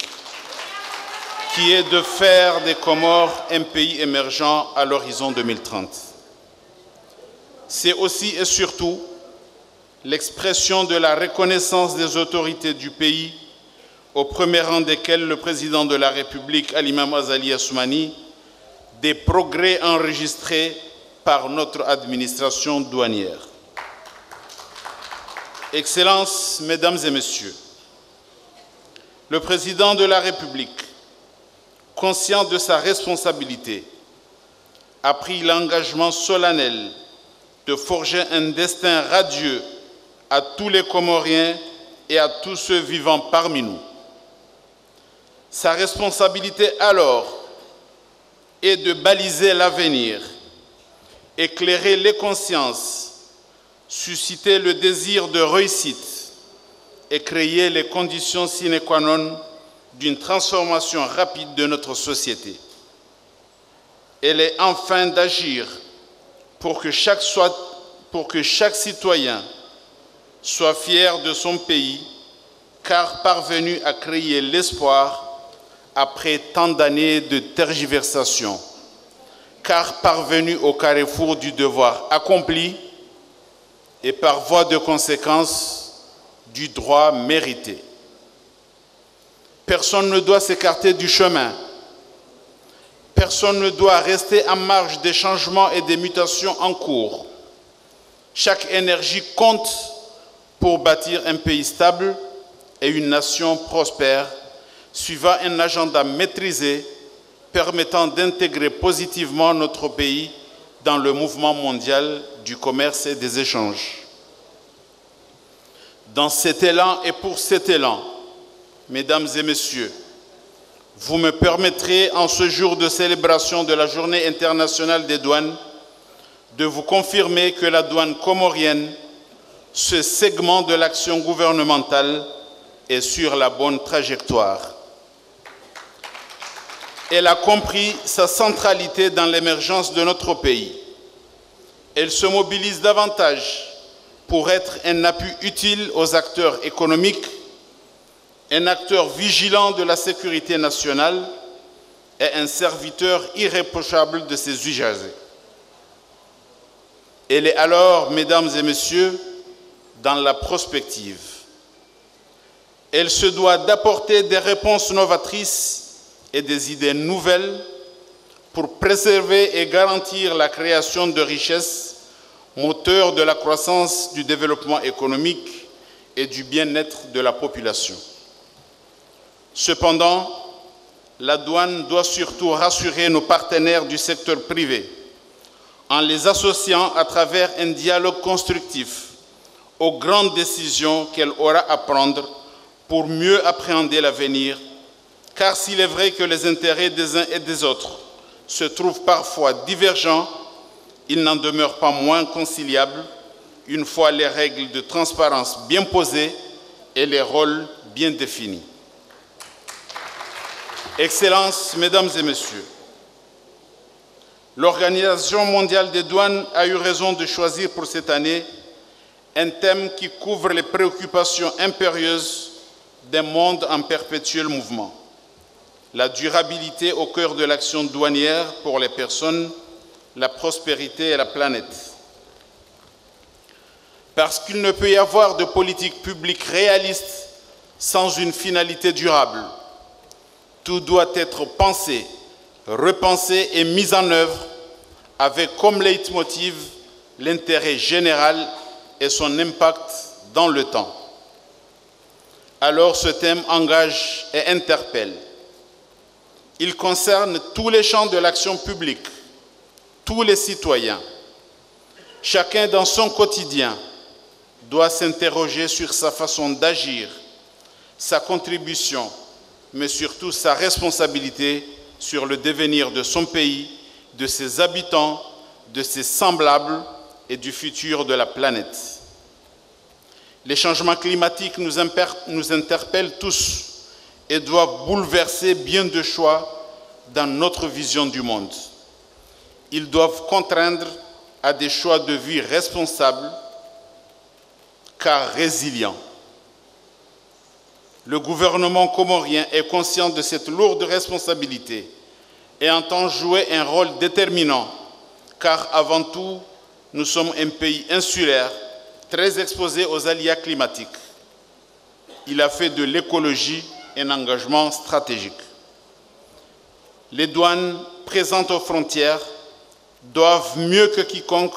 Speaker 1: qui est de faire des Comores un pays émergent à l'horizon 2030. C'est aussi et surtout l'expression de la reconnaissance des autorités du pays, au premier rang desquelles le président de la République, Al-Imam Azali Assoumani, des progrès enregistrés par notre administration douanière. Excellences, Mesdames et Messieurs, le président de la République, conscient de sa responsabilité, a pris l'engagement solennel de forger un destin radieux à tous les Comoriens et à tous ceux vivant parmi nous. Sa responsabilité alors est de baliser l'avenir, éclairer les consciences, susciter le désir de réussite et créer les conditions sine qua non d'une transformation rapide de notre société. Elle est enfin d'agir pour que chaque citoyen soit fier de son pays, car parvenu à créer l'espoir après tant d'années de tergiversation, car parvenu au carrefour du devoir accompli et par voie de conséquence du droit mérité. Personne ne doit s'écarter du chemin. Personne ne doit rester en marge des changements et des mutations en cours. Chaque énergie compte pour bâtir un pays stable et une nation prospère, suivant un agenda maîtrisé permettant d'intégrer positivement notre pays dans le mouvement mondial du commerce et des échanges. Dans cet élan et pour cet élan, Mesdames et Messieurs, vous me permettrez, en ce jour de célébration de la Journée internationale des douanes, de vous confirmer que la douane comorienne, ce segment de l'action gouvernementale, est sur la bonne trajectoire. Elle a compris sa centralité dans l'émergence de notre pays. Elle se mobilise davantage pour être un appui utile aux acteurs économiques, un acteur vigilant de la sécurité nationale et un serviteur irréprochable de ses usagers. Elle est alors, Mesdames et Messieurs, dans la prospective. Elle se doit d'apporter des réponses novatrices et des idées nouvelles pour préserver et garantir la création de richesses, moteur de la croissance, du développement économique et du bien-être de la population. Cependant, la douane doit surtout rassurer nos partenaires du secteur privé en les associant à travers un dialogue constructif aux grandes décisions qu'elle aura à prendre pour mieux appréhender l'avenir, car s'il est vrai que les intérêts des uns et des autres se trouvent parfois divergents, ils n'en demeurent pas moins conciliables une fois les règles de transparence bien posées et les rôles bien définis. Excellences, Mesdames et Messieurs, l'Organisation mondiale des douanes a eu raison de choisir pour cette année un thème qui couvre les préoccupations impérieuses d'un monde en perpétuel mouvement. La durabilité au cœur de l'action douanière pour les personnes, la prospérité et la planète. Parce qu'il ne peut y avoir de politique publique réaliste sans une finalité durable. Tout doit être pensé, repensé et mis en œuvre avec comme leitmotiv l'intérêt général et son impact dans le temps. Alors ce thème engage et interpelle. Il concerne tous les champs de l'action publique, tous les citoyens. Chacun dans son quotidien doit s'interroger sur sa façon d'agir, sa contribution, mais surtout sa responsabilité sur le devenir de son pays, de ses habitants, de ses semblables et du futur de la planète. Les changements climatiques nous interpellent tous et doivent bouleverser bien de choix dans notre vision du monde. Ils doivent contraindre à des choix de vie responsables car résilients. Le gouvernement comorien est conscient de cette lourde responsabilité et entend jouer un rôle déterminant car avant tout, nous sommes un pays insulaire très exposé aux aléas climatiques. Il a fait de l'écologie un engagement stratégique. Les douanes présentes aux frontières doivent mieux que quiconque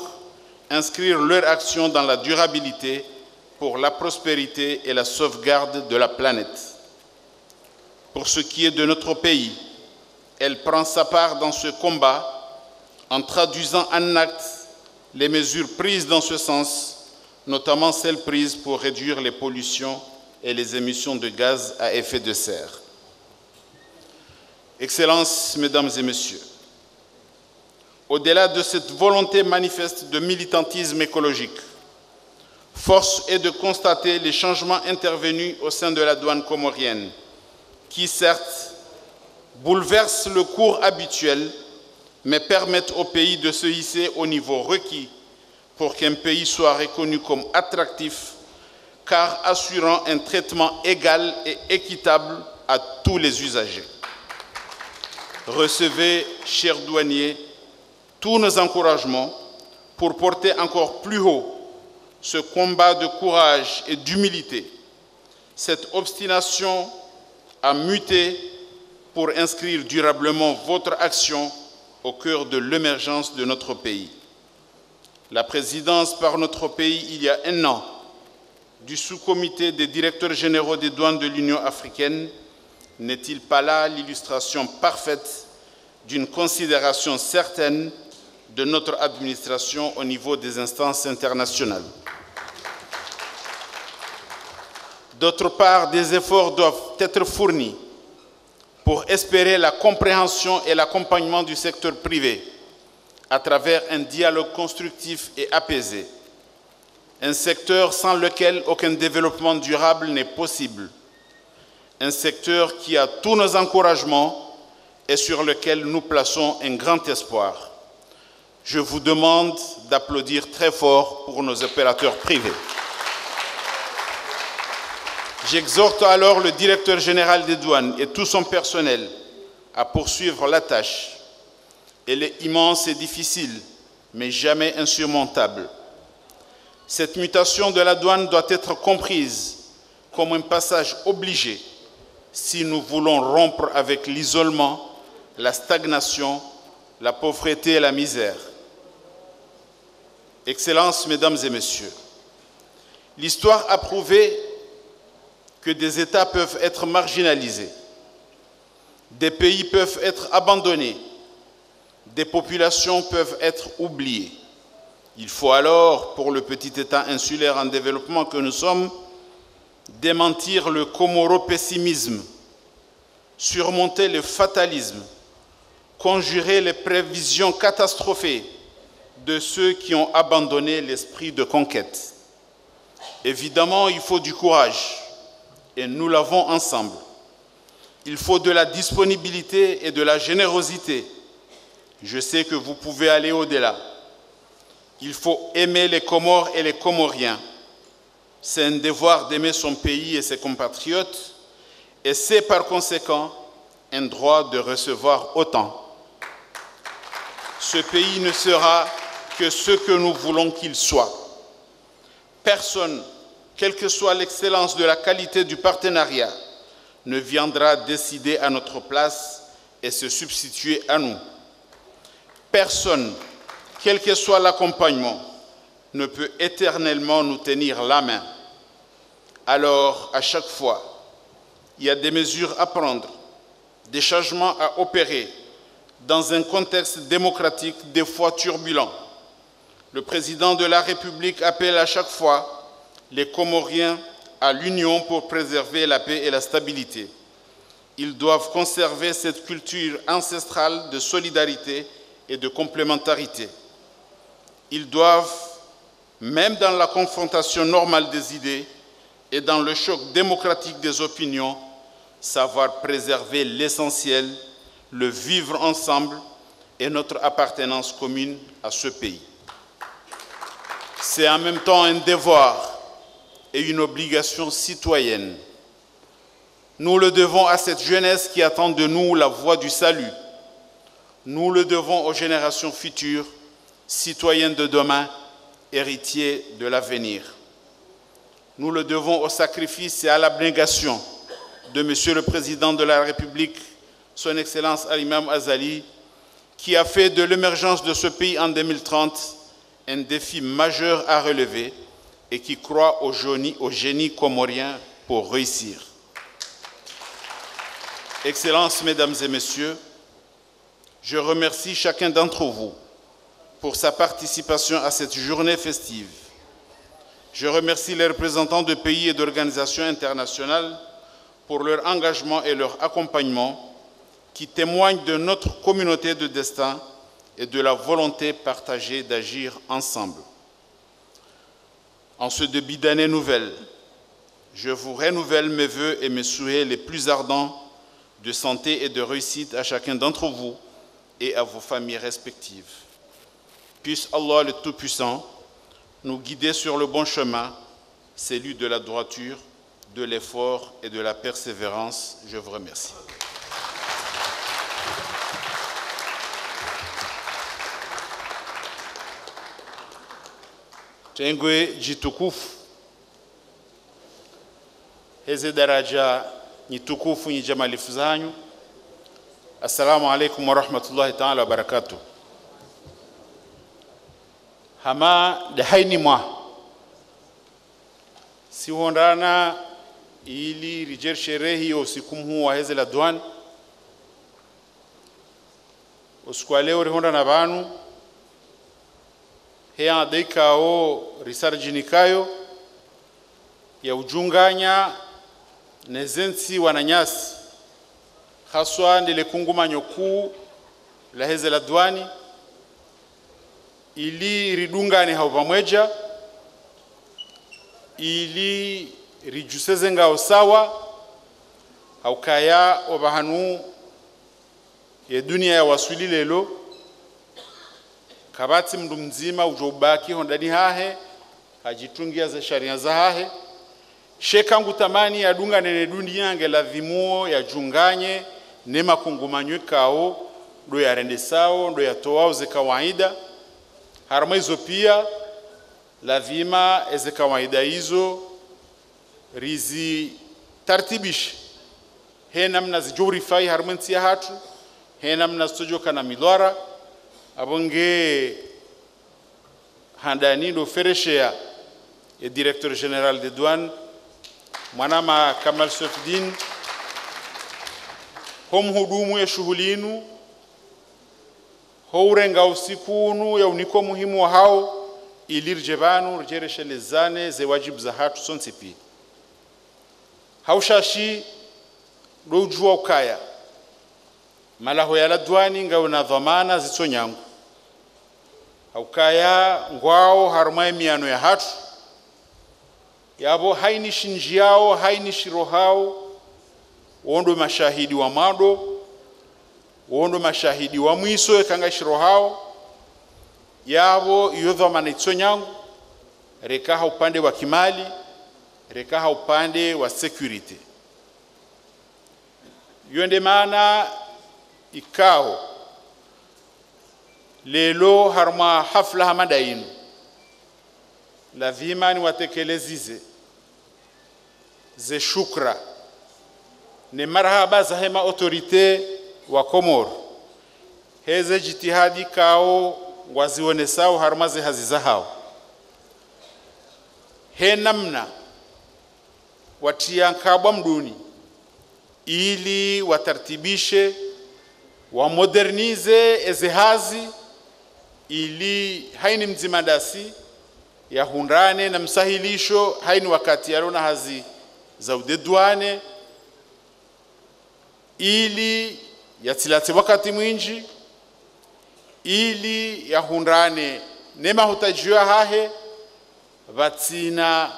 Speaker 1: inscrire leur action dans la durabilité pour la prospérité et la sauvegarde de la planète. Pour ce qui est de notre pays, elle prend sa part dans ce combat en traduisant en actes les mesures prises dans ce sens, notamment celles prises pour réduire les pollutions et les émissions de gaz à effet de serre. Excellences, Mesdames et Messieurs, au-delà de cette volonté manifeste de militantisme écologique, force est de constater les changements intervenus au sein de la douane comorienne, qui certes bouleversent le cours habituel, mais permettent au pays de se hisser au niveau requis pour qu'un pays soit reconnu comme attractif, car assurant un traitement égal et équitable à tous les usagers. Recevez, chers douaniers, tous nos encouragements pour porter encore plus haut ce combat de courage et d'humilité, cette obstination à muter pour inscrire durablement votre action au cœur de l'émergence de notre pays. La présidence par notre pays, il y a un an, du sous-comité des directeurs généraux des douanes de l'Union africaine, n'est-il pas là l'illustration parfaite d'une considération certaine de notre administration au niveau des instances internationales? D'autre part, des efforts doivent être fournis pour espérer la compréhension et l'accompagnement du secteur privé à travers un dialogue constructif et apaisé. Un secteur sans lequel aucun développement durable n'est possible. Un secteur qui a tous nos encouragements et sur lequel nous plaçons un grand espoir. Je vous demande d'applaudir très fort pour nos opérateurs privés. J'exhorte alors le directeur général des douanes et tout son personnel à poursuivre la tâche. Elle est immense et difficile, mais jamais insurmontable. Cette mutation de la douane doit être comprise comme un passage obligé si nous voulons rompre avec l'isolement, la stagnation, la pauvreté et la misère. Excellences, Mesdames et Messieurs, l'histoire a prouvé que des États peuvent être marginalisés, des pays peuvent être abandonnés, des populations peuvent être oubliées. Il faut alors, pour le petit État insulaire en développement que nous sommes, démentir le comoro-pessimisme, surmonter le fatalisme, conjurer les prévisions catastrophées de ceux qui ont abandonné l'esprit de conquête. Évidemment, il faut du courage, et nous l'avons ensemble. Il faut de la disponibilité et de la générosité. Je sais que vous pouvez aller au-delà. Il faut aimer les Comores et les Comoriens. C'est un devoir d'aimer son pays et ses compatriotes, et c'est par conséquent un droit de recevoir autant. Ce pays ne sera que ce que nous voulons qu'il soit. Personne, quelle que soit l'excellence de la qualité du partenariat, ne viendra décider à notre place et se substituer à nous. Personne, quel que soit l'accompagnement, ne peut éternellement nous tenir la main. Alors, à chaque fois, il y a des mesures à prendre, des changements à opérer dans un contexte démocratique des fois turbulent. Le président de la République appelle à chaque fois les Comoriens à l'union pour préserver la paix et la stabilité. Ils doivent conserver cette culture ancestrale de solidarité et de complémentarité. Ils doivent, même dans la confrontation normale des idées et dans le choc démocratique des opinions, savoir préserver l'essentiel, le vivre ensemble et notre appartenance commune à ce pays. C'est en même temps un devoir et une obligation citoyenne. Nous le devons à cette jeunesse qui attend de nous la voie du salut. Nous le devons aux générations futures, citoyennes de demain, héritiers de l'avenir. Nous le devons au sacrifice et à l'abnégation de Monsieur le Président de la République, Son Excellence Al-Imam Azali, qui a fait de l'émergence de ce pays en 2030 un défi majeur à relever et qui croit au génie comorien pour réussir. Excellences, Mesdames et Messieurs, je remercie chacun d'entre vous pour sa participation à cette journée festive. Je remercie les représentants de pays et d'organisations internationales pour leur engagement et leur accompagnement qui témoignent de notre communauté de destin et de la volonté partagée d'agir ensemble. En ce début d'année nouvelle, je vous renouvelle mes vœux et mes souhaits les plus ardents de santé et de réussite à chacun d'entre vous et à vos familles respectives. Puisse Allah le Tout-Puissant nous guider sur le bon chemin, celui de la droiture, de l'effort et de la persévérance. Je vous remercie. Tengwe jitukufu heze daraja nitukufu ni jamalifu zanyu. Assalamu alaikum wa rahmatullahi ta'ala wa barakatuh. Hama da haini mwa si hondana ili rijer sherehi ya usiku huu wa heze la Douane. Usiku wa leo rihonda na banu hea deika o risarjinikayo ya ujunganya nezensi wananyasi haswa ndile kungumanyo kuu la heze la Douane ili ridungane hao pamweja ili rijuseze ngao sawa haukaya obahanu ya dunia ya waswili lelo kabati mndu mzima ujobaki hondani hahe hajitungia za sharia za hahe shekangu tamani ya dunga nene dunia ngela vimuo ya junganye nema kungumanywe kao do ya rende sao do ya toao ze kawaida harma hizo pia lazima eze kawaida hizo rizi tartibish he namna zijurifai harmanti ya hatu he namna stojoka na milwara abonge handani do fereshea ya directeur général de douane mwanama Kamal Sofdin homhudumu ya shughulinu hourenga usikunu ya uniko muhimu wa hao ilirjebanu rjereshelezane ze wajibu za hatu sonsipi haushashi dojua ukaya malaho ya la Douane ngao na dhamana zitsonyangu haukaya ngwao harumai miano ya hatu yabo haini shinjiao haini shirohao wondo mashahidi wa mado wondo mashahidi wa mwiso ekanga shirohao yabo iyo dhamana itsonyangu rekaha upande wa kimali rekaha upande wa security yonde maana ikao lelo harma hafla hamadainu lazima ni watekelezize ze shukra ne marhaba za hema autorite wa Komoro heze jitihadi kao wazionesao harmaze hazizahao he namna watia nkabwa mduni ili watartibishe wamodernize ezehazi ili haini mzimandasi ya hundane na msahilisho haini wakati yarona hazi za udedwane ili yatilate wakati mwinji ili yahundane nema hutajua hahe vatsina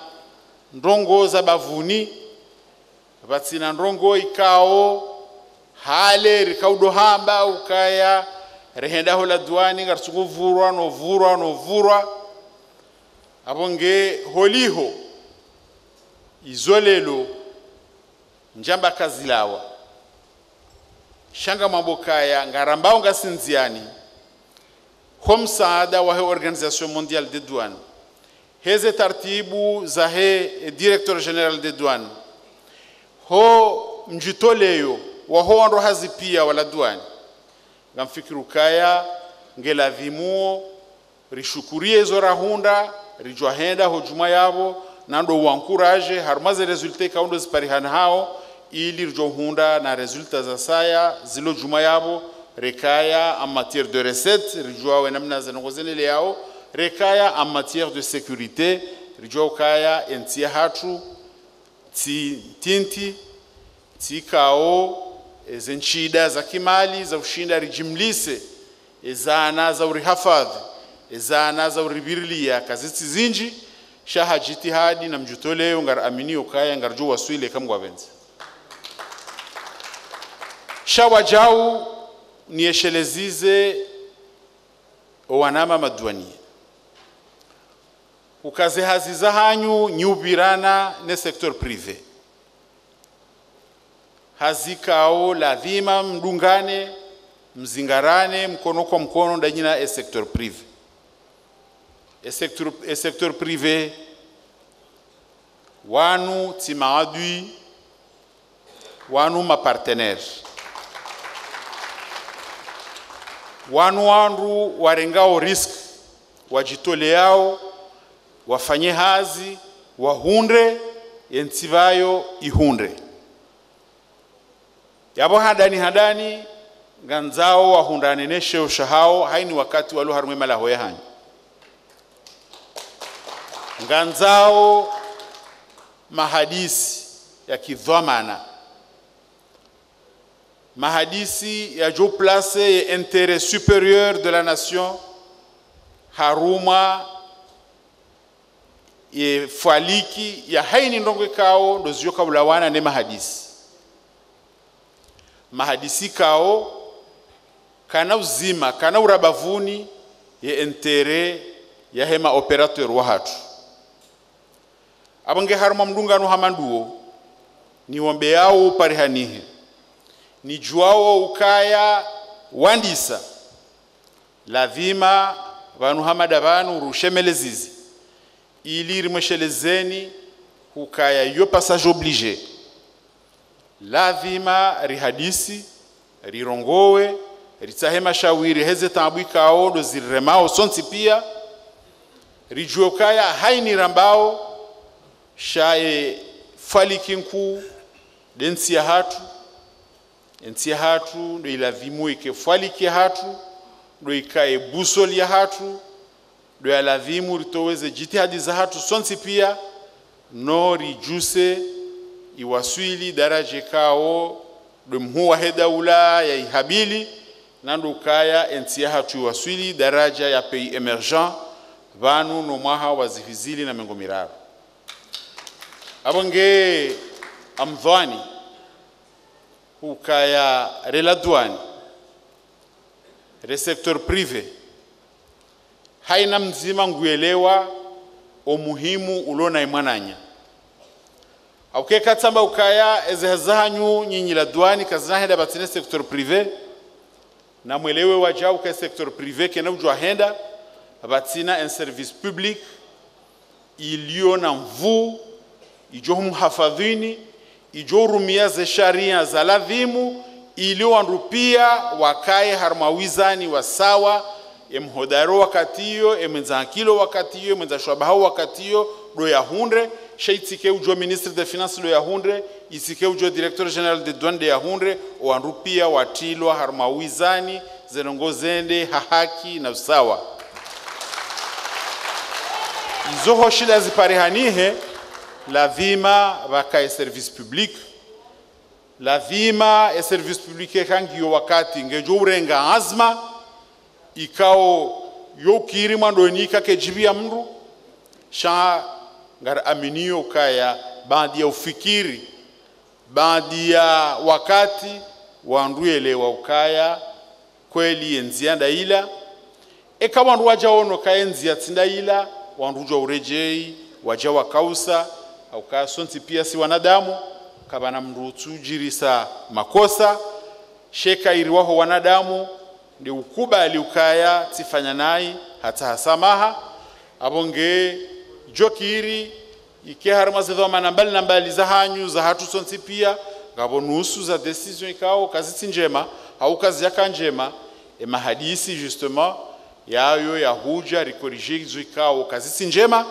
Speaker 1: ndongo za bavuni vatsina ndongo ikao hale rikaudo hamba ukaya rehenda hola duani ngarsugo vurwa abonge holiho izolelo njamba kazilawa shanga mabokaya ngarambao ngasinziani homsaada wa Organisation Mondiale des Douanes heze tartibu za Directeur General des Douanes ho mjitoleyo wa ho ando hazipia wala douane ngamfikiru kaya ngela vimuo rishukurie zo rahunda rijwa henda hojuma yabo nando wankuraje harumaze resultat kaundo ziparihana hao ili rijwa hunda na resultat za saya zilo juma yabo rekaya en matière de recettes rijwa wenamna zanogozele yao rekaya en matière de sécurité rijwa kaya entia hatu tinti tikao ezenchida za kimali za ushinda rijimlise ezana za urihafadhi ezana za uribirlia kaziti zinji shaha jitihadi na mjutoleo ngar amini ukaya ngarjo waswile kamgwa benzi shawajau nieshelezize owanama maduani ukaze haziza hanyu nyubirana ne secteur privé hazikao lazima mdungane mzingarane mkono kwa mkono ndanyina e secteur privé e secteur privé wanu timaadui wanu mapartenaires wanu warengao risk wajitoleao wafanye hazi wahunde yentivayo ihunde yabo hadani ganzao wahundane neshe ushahao haini wakati walu harumwe malaho yahanyi ganzao mahadisi ya kidhamana mahadisi ya jo place et intérêt supérieur de la nation haruma ye faliki ya haini ndongo kao ndozio kabulawana ne mahadisi kao kana uzima kana urabavuni ye intérêt ya hema operateur wa hatu abange haruma mdungano hamanduo ni wombe yao parihanihe ni juao ukaya wandisa lazima vanu hamada vanu rushemelezizi ili rimeshelezeni ukaya yo passage obligé lazima rihadisi rirongowe ritahema shawiri heze tambwikao do ziremao sonti pia rijue ukaya haini rambao shae falikinku densi ya hatu entia hatu ndo ilavimu ike faliki hatu ndo ikae busoli ya hatu ndo yalavimu ritoweze jitihadi za hatu sonsi pia no rijuse iwaswili daraje kao ndo mhuwa hedaula ya ihabili nando kaya entia hatu iwaswili daraja ya pays emergent vanu no maha wazifizili na mengo miraro abonge amdhani ukaya rela douane re secteur privé haina mzima nguelewa umuhimu ulona imwananya aukeka tsamba ukaya ezehazahanyu nyinyi la douane kazina henda batine secteur privé na mwelewe wajau ka secteur privé kena ujwa henda batina un service public iliona mvu ijohum hafadhini ijorumia ze sharia za lazimu ili wanrupia wakae harmawizani wasawa emhodaro wakatiyo emenzakilo wakatiyo emenzashwabaho wakatiyo do ya hundre shaitike ujo ministre de finance do ya hundre isike ujo directeur general de douane de Yaoundé oandrupia watilwa harmawizani zenongozende hahaki na usawa izo hoshila ziparihanihe la vima baka service public la vima service public kangiyo wakati ngejo urenga azma ikao yokiri mandonika kejibia mru sha ngar aminio kaya baadhi ya ufikiri baadhi ya wakati wanduelewa ukaya kweli enzianda ila eka wandu waja ono kaenzi atsinda ila wanduja urejei waja wakausa au kasonti pia si wanadamu kabana mrutu jirisa makosa sheka iriwaho wanadamu ndi ukubali ukaya tifanya nai hata hasamaha abonge jokiri ike harma zedho nambali za hanyu za hatu sonti pia ngabo nusu za decision ikao kazi njema au kazi yaka njema mahadisi justement yayo ya huja rikorije zikao kazi njema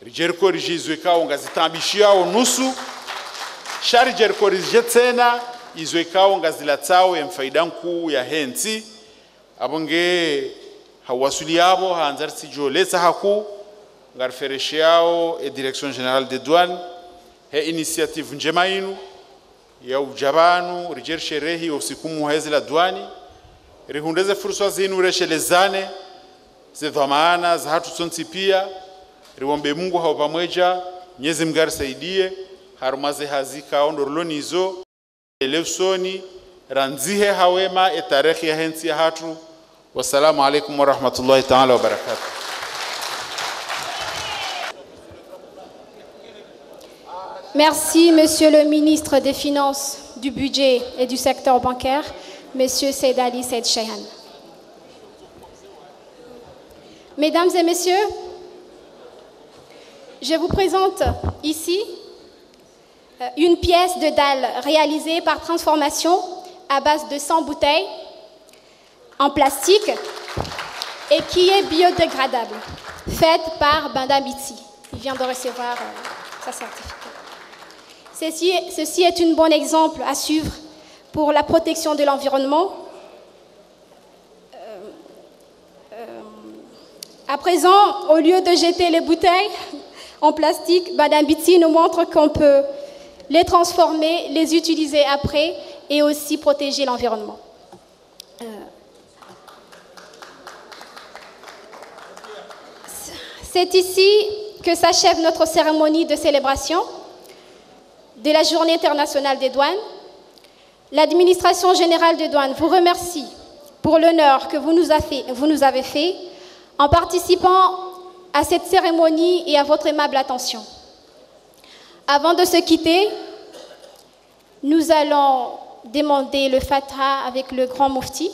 Speaker 1: rijer korije zikao ngazitambishia nusu shari jer korije tena izwekao ngazilatao emfaida nkuu ya henti abonge hawasuli yabo hanzarsi jolesa haku ngarfereshiao e direction générale des douanes he initiative njema inu ya ujabanu rijer sherehi usikumu hezi la douani rihundeze fursa zinu reshelezane zedhamana za hatu sonti pia riwombe Mungu hao pamoja nyezi mgari saidie harumaze hazika ondorlonizo elefsoni ranzihe hawema etarehi ya hensi ya hatu. Wassalamu alaikum wa rahmatullahi ta'ala wa barakatuh.
Speaker 4: Merci, Monsieur le ministre des Finances, du Budget et du secteur bancaire, Monsieur Said Ali Said Cheyhan. Mesdames et Messieurs, je vous présente ici une pièce de dalle réalisée par transformation à base de 100 bouteilles en plastique et qui est biodégradable, faite par Bandamiti. Il vient de recevoir sa certificat. Ceci est un bon exemple à suivre pour la protection de l'environnement. À présent, au lieu de jeter les bouteilles en plastique, Bandamiti nous montre qu'on peut les transformer, les utiliser après et aussi protéger l'environnement. C'est ici que s'achève notre cérémonie de célébration de la Journée internationale des douanes. L'administration générale des douanes vous remercie pour l'honneur que vous nous avez fait en participant à cette cérémonie et à votre aimable attention. Avant de se quitter, nous allons demander le Fatiha avec le grand Mufti.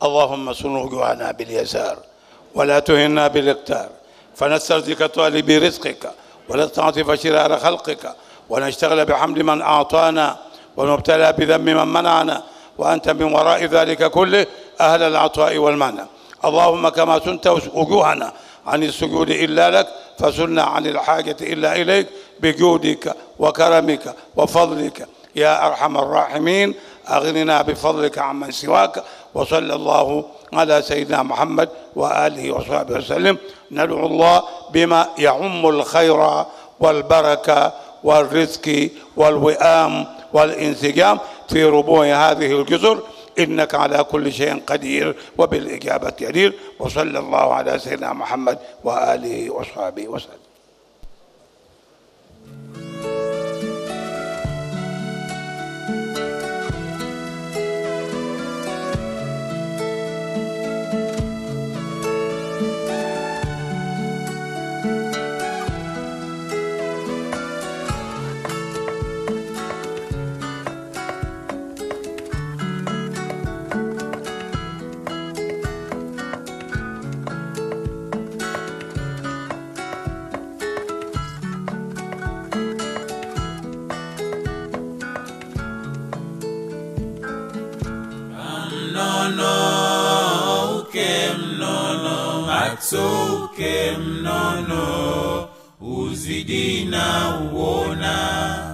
Speaker 6: اللهم صل وجوهنا باليسار ولا تهنا بالاقتار فنسترزق طالب رزقك ونستعطف شرار خلقك ونشتغل بحمد من أعطانا ونبتلى بذم من منعنا وأنت من وراء ذلك كله أهل العطاء والمنع. اللهم كما سنت وجوهنا عن السجود إلا لك فسلنا عن الحاجة إلا إليك بجودك وكرمك وفضلك يا أرحم الراحمين. أغننا بفضلك عمن سواك. وصلى الله على سيدنا محمد وآله وصحبه وسلم. ندعو الله بما يعم الخير والبركة والرزق والوئام والانسجام في ربوع هذه الجزر إنك على كل شيء قدير وبالإجابة جدير. وصلى الله على سيدنا محمد وآله وصحبه وسلم.
Speaker 9: atoke mnono uzidi na uona